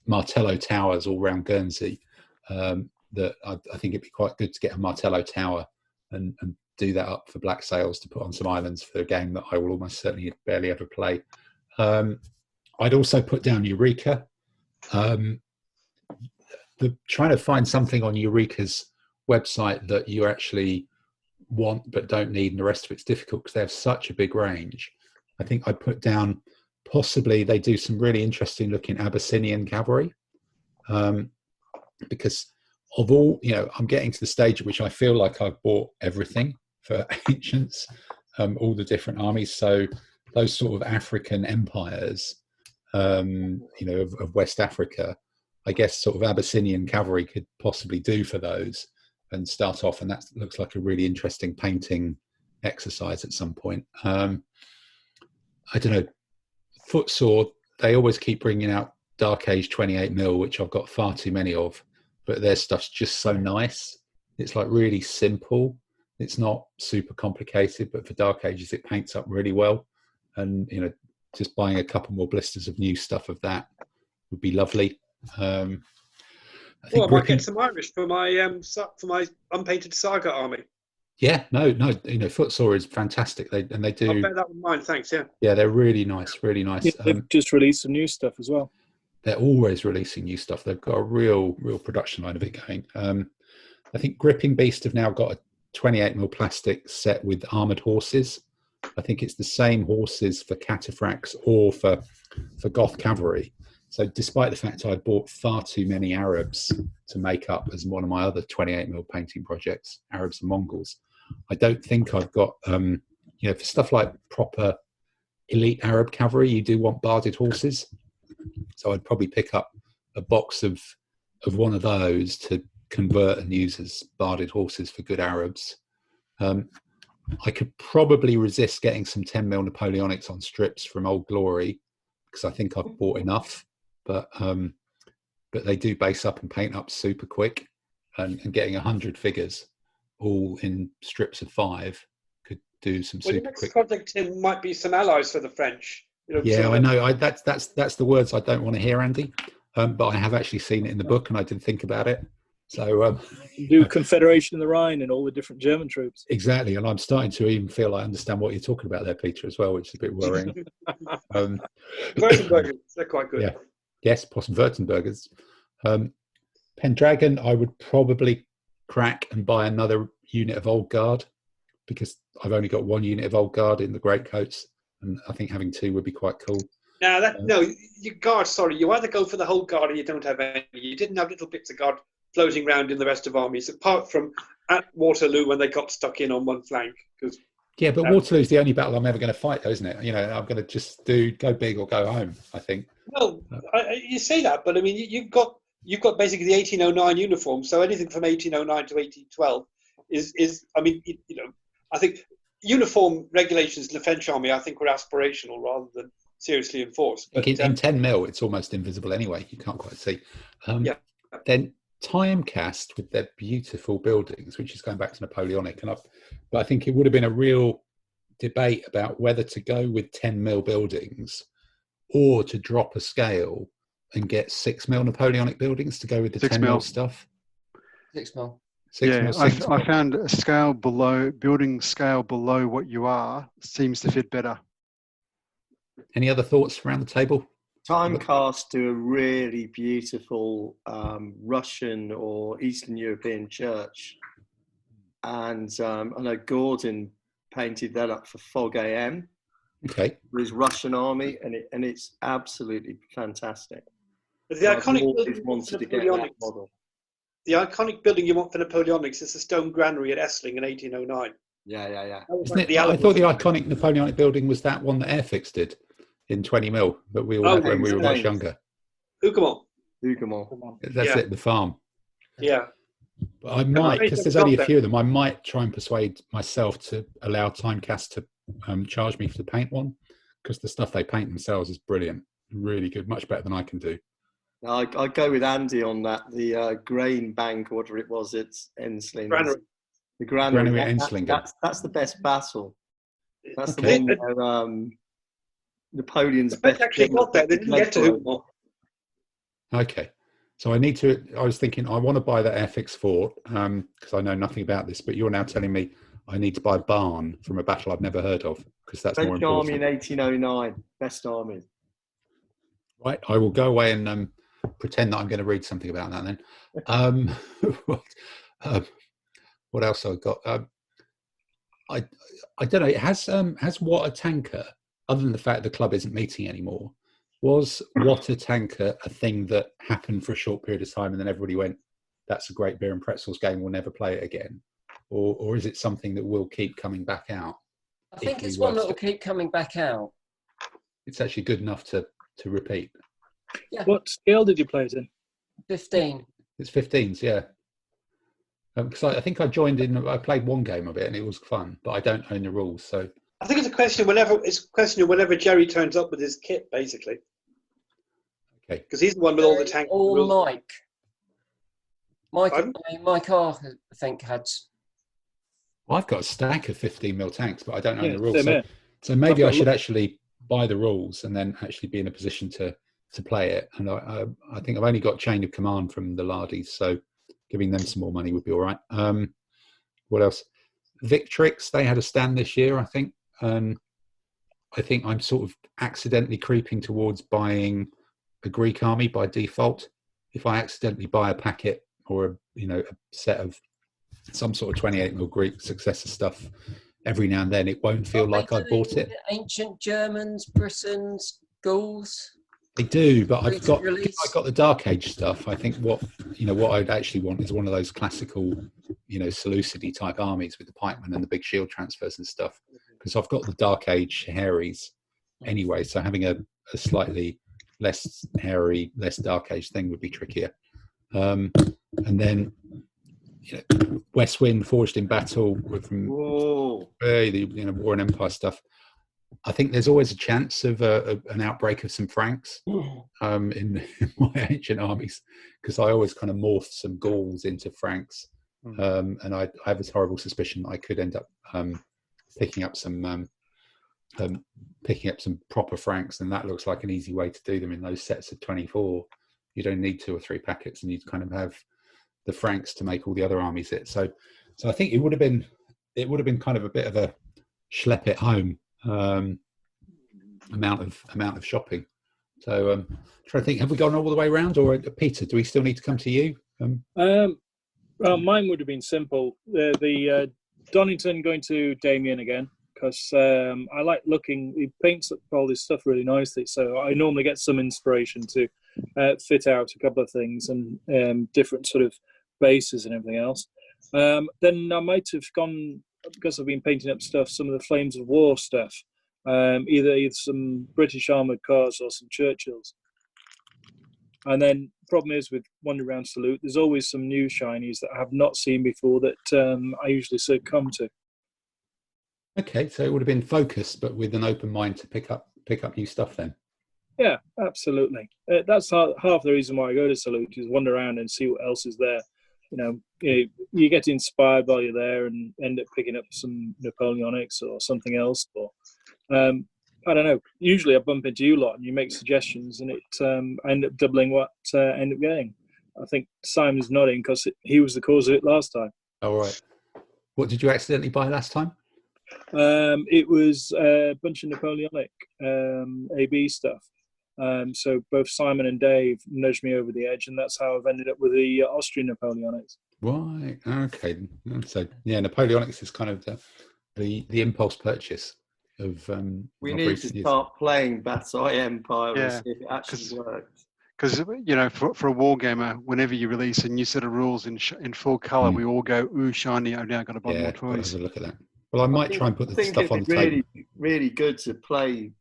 Martello towers all around Guernsey. That I think it'd be quite good to get a Martello tower and do that up for Black Sails to put on some islands for a game that I will almost certainly barely ever play. I'd also put down Eureka. trying to find something on Eureka's website that you actually want but don't need, and the rest of it's difficult because they have such a big range. I think I put down possibly they do some really interesting looking Abyssinian cavalry, because of all, I'm getting to the stage at which I feel like I've bought everything for ancients, all the different armies. So those sort of African empires, of West Africa, I guess sort of Abyssinian cavalry could possibly do for those and start off. And that looks like a really interesting painting exercise at some point. I don't know, footsword, they always keep bringing out Dark Age 28mm, which I've got far too many of, but their stuff's just so nice. It's like really simple. It's not super complicated, but for Dark Ages, it paints up really well. And, just buying a couple more blisters of new stuff of that would be lovely. I might get some Irish for my unpainted Saga army. Yeah, no, Footsore is fantastic. They do. I'll bear that in mind. Thanks. Yeah. Yeah, they're really nice, really nice. Yeah, they've just released some new stuff as well. They're always releasing new stuff. They've got a real production line of it going. I think Gripping Beast have now got a 28mm plastic set with armored horses. I think it's the same horses for cataphracts or for Goth cavalry. So despite the fact I bought far too many Arabs to make up as one of my other 28mm painting projects, Arabs and Mongols, I don't think I've got, for stuff like proper elite Arab cavalry, you do want barded horses. So I'd probably pick up a box of one of those to convert and use as barded horses for good Arabs. I could probably resist getting some 10mm Napoleonics on strips from Old Glory because I think I've bought enough. But they do base up and paint up super quick, and getting 100 figures all in strips of 5 could do some super quick. The next project, Tim, might be some allies for the French. Yeah, I know. That's the words I don't want to hear, Andy. But I have actually seen it in the book, and I did think about it. So do Confederation in the Rhine and all the different German troops. Exactly, and I'm starting to even feel I understand what you're talking about there, Peter, as well, which is a bit worrying. Württembergers, they're quite good. Yeah. Yes, Württembergers. Pendragon, I would probably crack and buy another unit of Old Guard because I've only got one unit of Old Guard in the Greatcoats, and I think having 2 would be quite cool. Now, you Guard, sorry, you either go for the whole Guard or you don't have any. You didn't have little bits of Guard floating around in the rest of armies, apart from at Waterloo when they got stuck in on one flank. Yeah, but Waterloo's the only battle I'm ever going to fight, though, isn't it? I'm going to just go big or go home, I think. Well, you say that, but I mean, you've got basically the 1809 uniform, so anything from 1809 to 1812 is I mean, I think uniform regulations in the French army, I think, were aspirational rather than seriously enforced. But in 10mm, it's almost invisible anyway. You can't quite see. Then Timecast with their beautiful buildings, which is going back to Napoleonic, but I think it would have been a real debate about whether to go with 10mm buildings or to drop a scale and get 6mm Napoleonic buildings to go with the 10mm stuff. 6mm. I found a building scale below what you are seems to fit better. Any other thoughts around the table? Timecast do a really beautiful Russian or Eastern European church, and I know Gordon painted that up for Fog AM. Okay. For his Russian army, and it's absolutely fantastic. The iconic building wanted to get that model. The iconic building you want for Napoleonics is the stone granary at Essling in 1809. Yeah. I thought the iconic Napoleonic building was that one that Airfix did in 20mm that we all had when we were much younger. Hougoumont. That's it, the farm. Yeah. But I might, because there's only a few of them, I might try and persuade myself to allow Timecast to charge me for the paint one, because the stuff they paint themselves is brilliant, really good, much better than I can do. I go with Andy on that. The grain bank, whatever it was, it's Ensling. The granary at Ensling. That's the best battle. That's the one where Napoleon's best. Actually got there. They didn't get to Hougoumont. Okay. So I was thinking, I want to buy that Airfix fort because I know nothing about this, but you're now telling me I need to buy Barn from a battle I've never heard of because that's French more important. army in 1809, best army. Right, I will go away and pretend that I'm going to read something about that then. What else I've got? I don't know. Has Water Tanker, other than the fact the club isn't meeting anymore, was Water Tanker a thing that happened for a short period of time and then everybody went, "That's a great beer and pretzels game. We'll never play it again," or is it something that will keep coming back out? I think it's one that will keep coming back out. It's actually good enough to repeat. Yeah. What scale did you play it in? 15. It's 15s, yeah. Because I think I joined in. I played one game of it and it was fun, but I don't own the rules, so. I think it's a question whenever Jerry turns up with his kit, basically. Okay. Because he's the one with all the tank. Or rules. Mike, I think had. Well, I've got a stack of 15mm tanks, but I don't own the rules. So maybe I should actually buy the rules and then actually be in a position to play it. And I think I've only got Chain of Command from the Lardies, so giving them some more money would be all right. What else? Victrix, they had a stand this year, I think. I think I'm sort of accidentally creeping towards buying a Greek army by default. If I accidentally buy a packet or a set of some sort of 28mm Greek successor stuff every now and then, it won't feel like I bought it. Ancient Germans, Britons, Gauls. They do, but I've got the Dark Age stuff. I think what I'd actually want is one of those classical, Seleucidy type armies with the pikemen and the big shield transfers and stuff. Because I've got the Dark Age Harrys anyway, so having a slightly less hairy, less Dark Age thing would be trickier. And then West Wind, Forged in Battle from the War and Empire stuff. I think there's always a chance of an outbreak of some Franks in my ancient armies, because I always kind of morph some Gauls into Franks, and I have this horrible suspicion that I could end up picking up some proper Franks, and that looks like an easy way to do them in those sets of 24. You don't need 2 or 3 packets, and you kind of have the Franks to make all the other armies it. So I think it would have been kind of a bit of a schlep it home amount of shopping. So trying to think, have we gone all the way around, or Peter, do we still need to come to you? Well, mine would have been simple. The Donington going to Damien again, because I like looking. He paints up all this stuff really nicely, so I normally get some inspiration to fit out a couple of things and different sort of bases and everything else. Then I might have gone, because I've been painting up stuff, some of the Flames of War stuff, either some British armoured cars or some Churchills. And then problem is with Wander Round Salute, there's always some new shinies that I have not seen before that I usually succumb to. Okay, so it would have been focused, but with an open mind to pick up new stuff then. Yeah, absolutely. That's half the reason why I go to Salute, is wander around and see what else is there. You get inspired while you're there and end up picking up some Napoleonics or something else. Or I don't know. Usually I bump into you lot and you make suggestions, and I end up doubling what I end up getting. I think Simon's nodding because he was the cause of it last time. Oh, right. What did you accidentally buy last time? It was a bunch of Napoleonic AB stuff. So both Simon and Dave nudged me over the edge, and that's how I've ended up with the Austrian Napoleonics. Right. Okay. So yeah, Napoleonics is kind of the impulse purchase of. We need to start playing Bataille Empire and see if it actually works. Because for a wargamer, whenever you release a new set of rules in full color, we all go, "Ooh, shiny! I've now got to buy more toys." Have a look at that. Well, I might try and put the stuff on the table. Really good to play.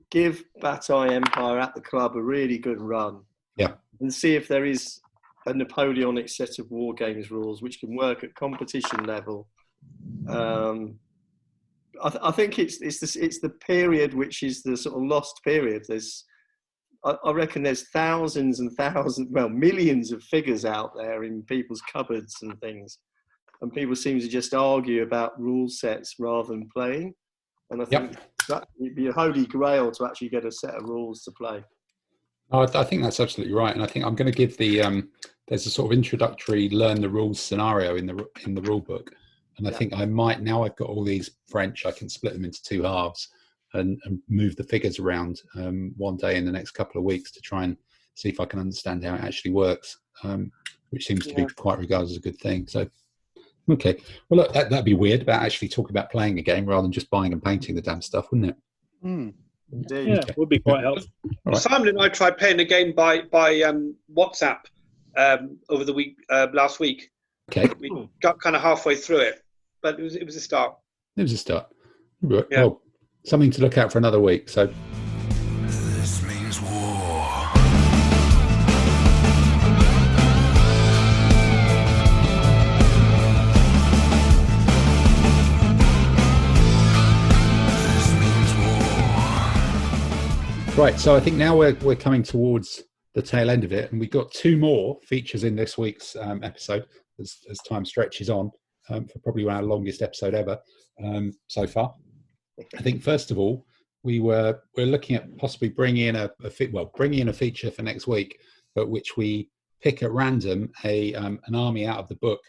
Give Bataille Empire at the club a really good run. Yeah. And see if there is a Napoleonic set of war games rules which can work at competition level. I think it's the period which is the sort of lost period. I reckon there's thousands and thousands, well, millions of figures out there in people's cupboards and things, and people seem to just argue about rule sets rather than playing. And I think that would be a holy grail to actually get a set of rules to play. I think that's absolutely right, and I think I'm going to give there's a sort of introductory learn the rules scenario in the rule book, and I think I might, now I've got all these French, I can split them into 2 halves and move the figures around one day in the next couple of weeks to try and see if I can understand how it actually works, which seems to be quite regarded as a good thing. So, okay. Well, look, that'd be weird about actually talking about playing a game rather than just buying and painting the damn stuff, wouldn't it? Indeed. Yeah, would be quite helpful. All right. Simon and I tried playing a game by WhatsApp over the week last week. Okay. We got kind of halfway through it, but it was a start. It was a start. Right. Yeah. Well, something to look out for another week. So, This means war. This means war. right. So I think now we're coming towards the tail end of it, and we've got 2 more features in this week's episode as time stretches on, for probably our longest episode ever so far. I think first of all, we're looking at possibly bringing in a feature for next week, but which we pick at random an army out of the book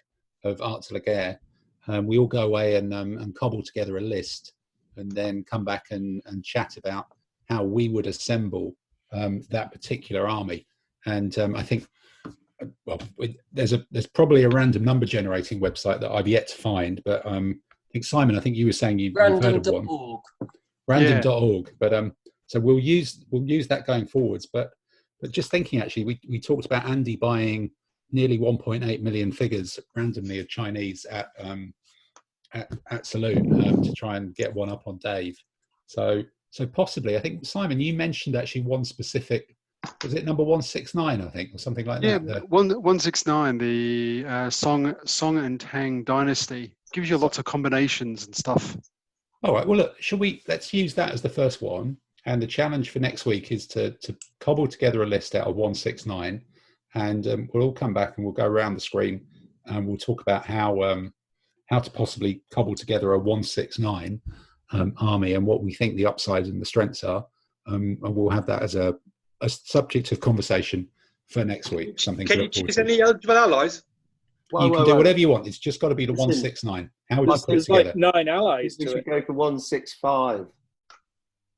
of Art de la Guerre. We all go away and cobble together a list, and then come back and chat about how we would assemble that particular army. And I think, well, there's probably a random number generating website that I've yet to find, but I think Simon, I think you were saying you've heard of one. Random.org. But so we'll use that going forwards. But just thinking, actually, we talked about Andy buying nearly 1.8 million figures randomly of Chinese at Saloon to try and get one up on Dave. So possibly, I think Simon, you mentioned actually one specific. Was it number 169? I think, or something like that. Yeah, 169. The Song and Tang Dynasty gives you lots of combinations and stuff. All right. Well, look, let's use that as the first one. And the challenge for next week is to cobble together a list out of 169, and we'll all come back and we'll go around the screen and we'll talk about how to possibly cobble together a 169 army and what we think the upsides and the strengths are. And we'll have that as a subject of conversation for next week. Something. Can you choose any eligible allies? You can do whatever you want. It's just got to be the 169. How would you put it together? Like 9 allies We to should it. go for 165.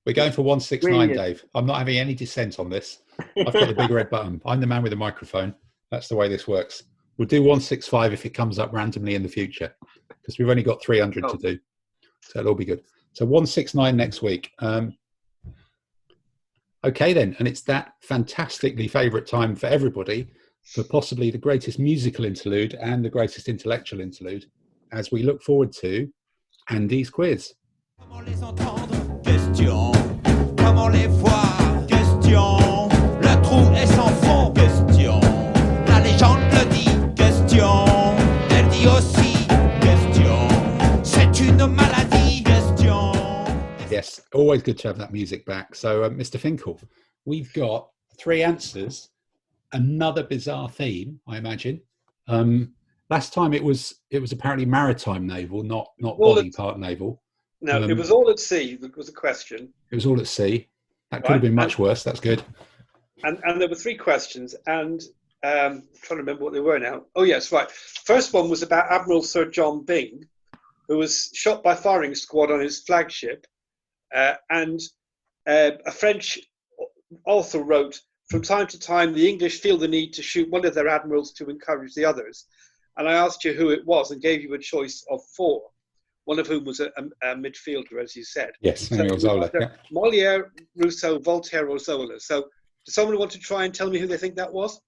We're going for 169, Dave. I'm not having any dissent on this. I've got the big red button. I'm the man with the microphone. That's the way this works. We'll do 165 if it comes up randomly in the future, because we've only got 300 to do. So it'll all be good. So 169 next week. Okay, then. And it's that fantastically favourite time for everybody for possibly the greatest musical interlude and the greatest intellectual interlude as we look forward to Andy's quiz. Comment les entendre? Question. Comment les voir? Question. Le trou est sans fond? Question. La légende le dit? Question. Elle dit aussi? Question. C'est une maladie? Question. Yes, always good to have that music back. So, Mr. Finkel, we've got 3 answers. Another bizarre theme, I imagine. Last time it was apparently maritime naval, not body part naval. No, it was all at sea. That was a question. It was all at sea. That could have been much worse. That's good. And there were 3 questions, and I'm trying to remember what they were now. Oh yes, right. First one was about Admiral Sir John Byng, who was shot by firing squad on his flagship, and a French author wrote, "From time to time, the English feel the need to shoot one of their admirals to encourage the others." And I asked you who it was and gave you a choice of 4, one of whom was a midfielder, as you said. Yes, So Zola. Yeah. Molière, Rousseau, Voltaire, or Zola. So does someone want to try and tell me who they think that was?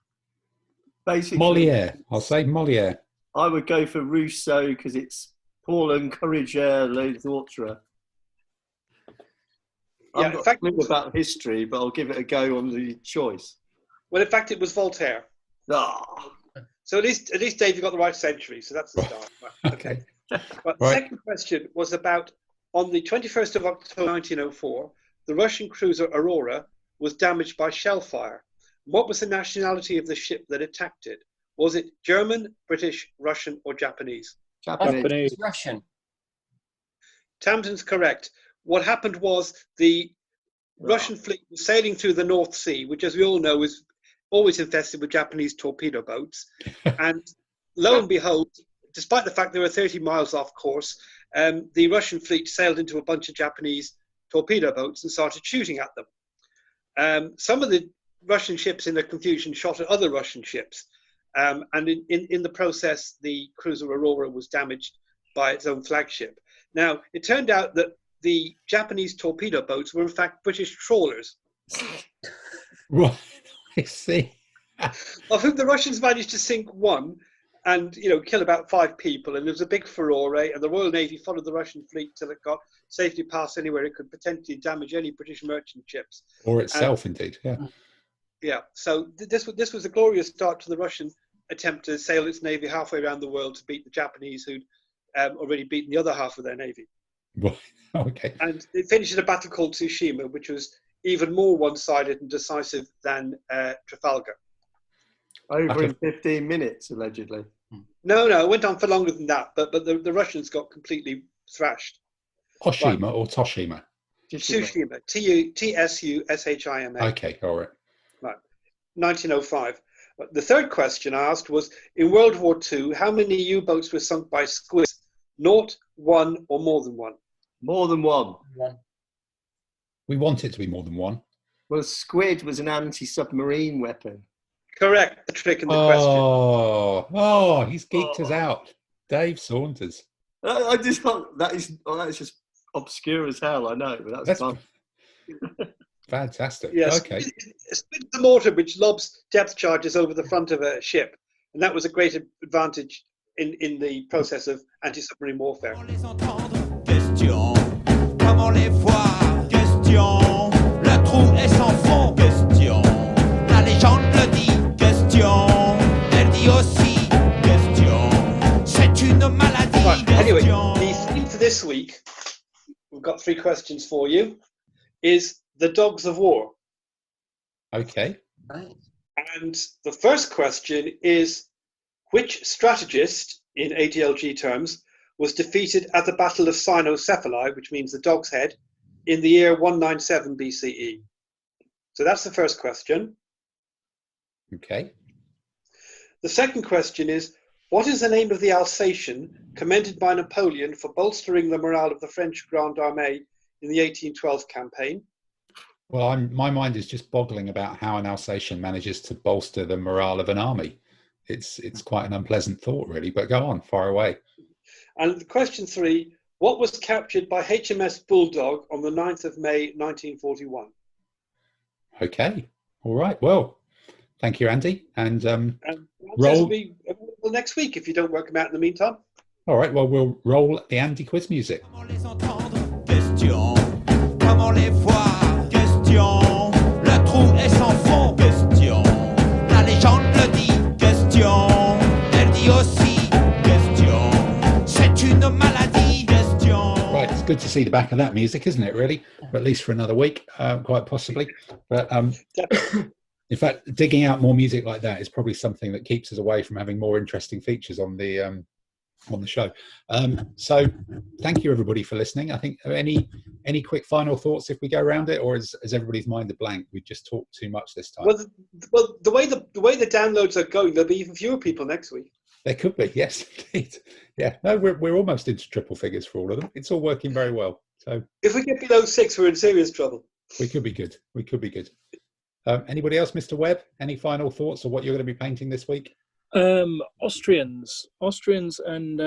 Basically, Molière. I'll say Molière. I would go for Rousseau because it's Paul encourager les autres. Yeah, I'm in not fact, clear about history, but I'll give it a go on the choice. well, in fact, it was Voltaire. So at least Dave, you got the right century. So that's the start. Right, Okay. But the second question was about, on the 21st of October 1904, the Russian cruiser Aurora was damaged by shell fire. What was the nationality of the ship that attacked it? Was it German, British, Russian, or Japanese? Japanese. Russian. Tamsin's correct. What happened was the Russian fleet was sailing through the North Sea, which, as we all know, is always infested with Japanese torpedo boats. And lo and behold, despite the fact they were 30 miles off course, the Russian fleet sailed into a bunch of Japanese torpedo boats and started shooting at them. Some of the Russian ships in their confusion shot at other Russian ships. And in the process, the cruiser Aurora was damaged by its own flagship. Now, it turned out that the Japanese torpedo boats were in fact British trawlers, Right, I see. of whom the Russians managed to sink one and, kill about 5 people. And there was a big furore, and the Royal Navy followed the Russian fleet till it got safely past anywhere it could potentially damage any British merchant ships. Or itself, indeed, yeah. Yeah, so this was a glorious start to the Russian attempt to sail its navy halfway around the world to beat the Japanese, who'd already beaten the other half of their navy. Well, okay. And it finished in a battle called Tsushima, which was even more one-sided and decisive than Trafalgar. Over in 15 minutes, allegedly. No, it went on for longer than that, but the Russians got completely thrashed. Oshima or Toshima? Tsushima, Tsushima. Okay, all right. Right, 1905. The third question I asked was, in World War II, how many U-boats were sunk by squids? 0, 1, or more than 1? More than 1. We want it to be more than 1. Well, squid was an anti-submarine weapon. Correct, the trick in the question. Oh, he's geeked us out. Dave Saunders. I just thought that is just obscure as hell, I know, but that's fun. Fantastic. Yes. Okay. It's the mortar which lobs depth charges over the front of a ship, and that was a great advantage in the process of anti-submarine warfare. Question, comment les voir? Question, le trou est sans fond. Question, la légende le dit. Question, elle dit aussi. Question, c'est une maladie. Right, anyway, the theme for this week, we've got 3 questions for you, is the dogs of war. Okay. And the first question is, which strategist, in ADLG terms, was defeated at the Battle of Cynocephali, which means the dog's head, in the year 197 BCE? So that's the first question. Okay. The second question is, what is the name of the Alsatian commended by Napoleon for bolstering the morale of the French Grande Armée in the 1812 campaign? Well, my mind is just boggling about how an Alsatian manages to bolster the morale of an army. It's quite an unpleasant thought, really, but go on, far away. And question 3, what was captured by HMS Bulldog on the 9th of May, 1941? Okay, all right. Well, thank you, Andy. And answers will be available next week if you don't work them out in the meantime. All right, well, we'll roll the Andy quiz music. Question, comment les voir? Question, le trou est sans fond. Question, la légende le dit. Question, elle dit aussi. Question, c'est une maladie. Question. Right, it's good to see the back of that music, isn't it, really? Or at least for another week, quite possibly. But in fact, digging out more music like that is probably something that keeps us away from having more interesting features on the show. So thank you, everybody, for listening. I think any quick final thoughts if we go around it, or is everybody's mind a blank? We just talked too much this time. Well, the way the downloads are going, there'll be even fewer people next week. There could be, yes, indeed. Yeah, no, we're almost into triple figures for all of them. It's all working very well. So if we get below 6, we're in serious trouble. We could be good. Anybody else, Mr. Webb? Any final thoughts on what you're going to be painting this week? Austrians and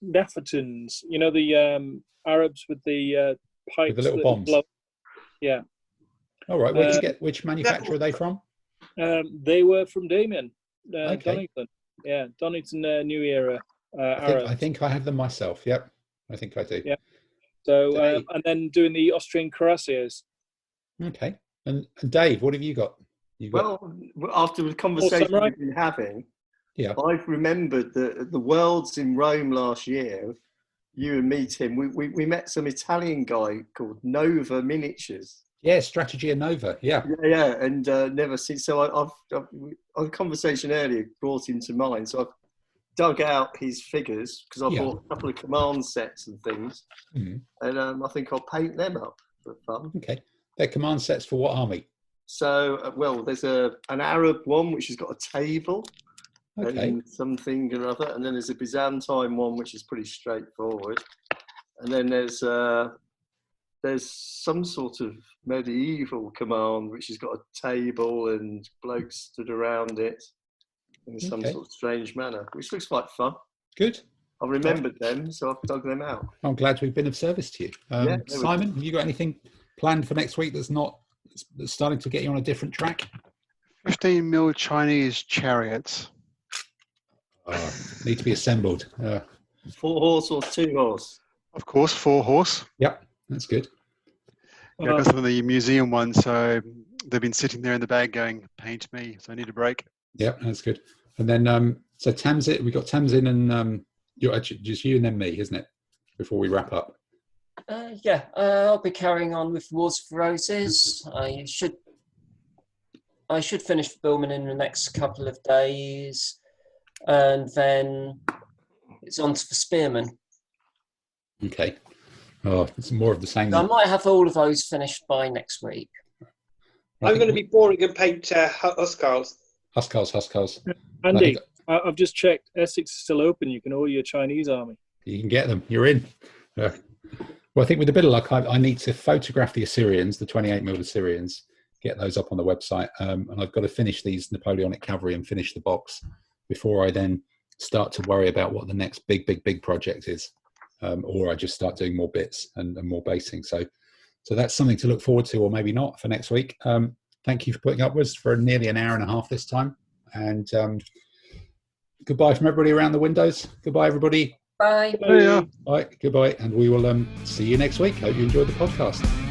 Nefertins. You know, the Arabs with the pipes, with the little bombs. Blow. Yeah. All right. Where did you get? Which manufacturer are they from? They were from Damien, Okay. Donington. Yeah, Donington New Era. I think I have them myself. Yep, I think I do. Yeah. So and then doing the Austrian cuirassiers. Okay. And Dave, what have you got? Well, after the conversation we've been having, yeah, I've remembered the Worlds in Rome last year. You and me, Tim, we met some Italian guy called Nova Miniatures. Yeah, Strategy and Nova. Yeah, and never seen. So I've a conversation earlier brought him to mind. So I've dug out his figures because I bought a couple of command sets and things, and I think I'll paint them up for fun. Okay, they're command sets for what army? So, well, there's an Arab one which has got a table and something or other, and then there's a Byzantine one which is pretty straightforward, and then there's there's some sort of medieval command which has got a table and blokes stood around it in some sort of strange manner, which looks like fun. Good. I remembered them, so I've dug them out. I'm glad we've been of service to you. Simon, have you got anything planned for next week that's starting to get you on a different track? 15mm Chinese chariots. Need to be assembled. 4 horse or 2 horse? Of course, 4 horse. Yep, that's good. Yeah, I got some of the museum ones, so they've been sitting there in the bag going, paint me, so I need a break. Yep, that's good. And then, so Tamsin, we got Tamsin and you're actually just you and then me, isn't it? Before we wrap up. I'll be carrying on with Wars for Roses. I should finish filming in the next couple of days, and then it's on for Spearman. Okay. Oh, it's more of the same. So I might have all of those finished by next week. I'm going to be boring and paint Huskarls. Huskarls. Andy, I've just checked. Essex is still open. You can order your Chinese army. You can get them. You're in. Well, I think with a bit of luck, I need to photograph the Assyrians, the 28mm Assyrians, get those up on the website. And I've got to finish these Napoleonic cavalry and finish the box before I then start to worry about what the next big project is. Or I just start doing more bits and more basing. So that's something to look forward to, or maybe not, for next week. Thank you for putting up with us for nearly an hour and a half this time. And goodbye from everybody around the windows. Goodbye, everybody. Bye. Yeah. Bye. Goodbye. And we will see you next week. Hope you enjoyed the podcast.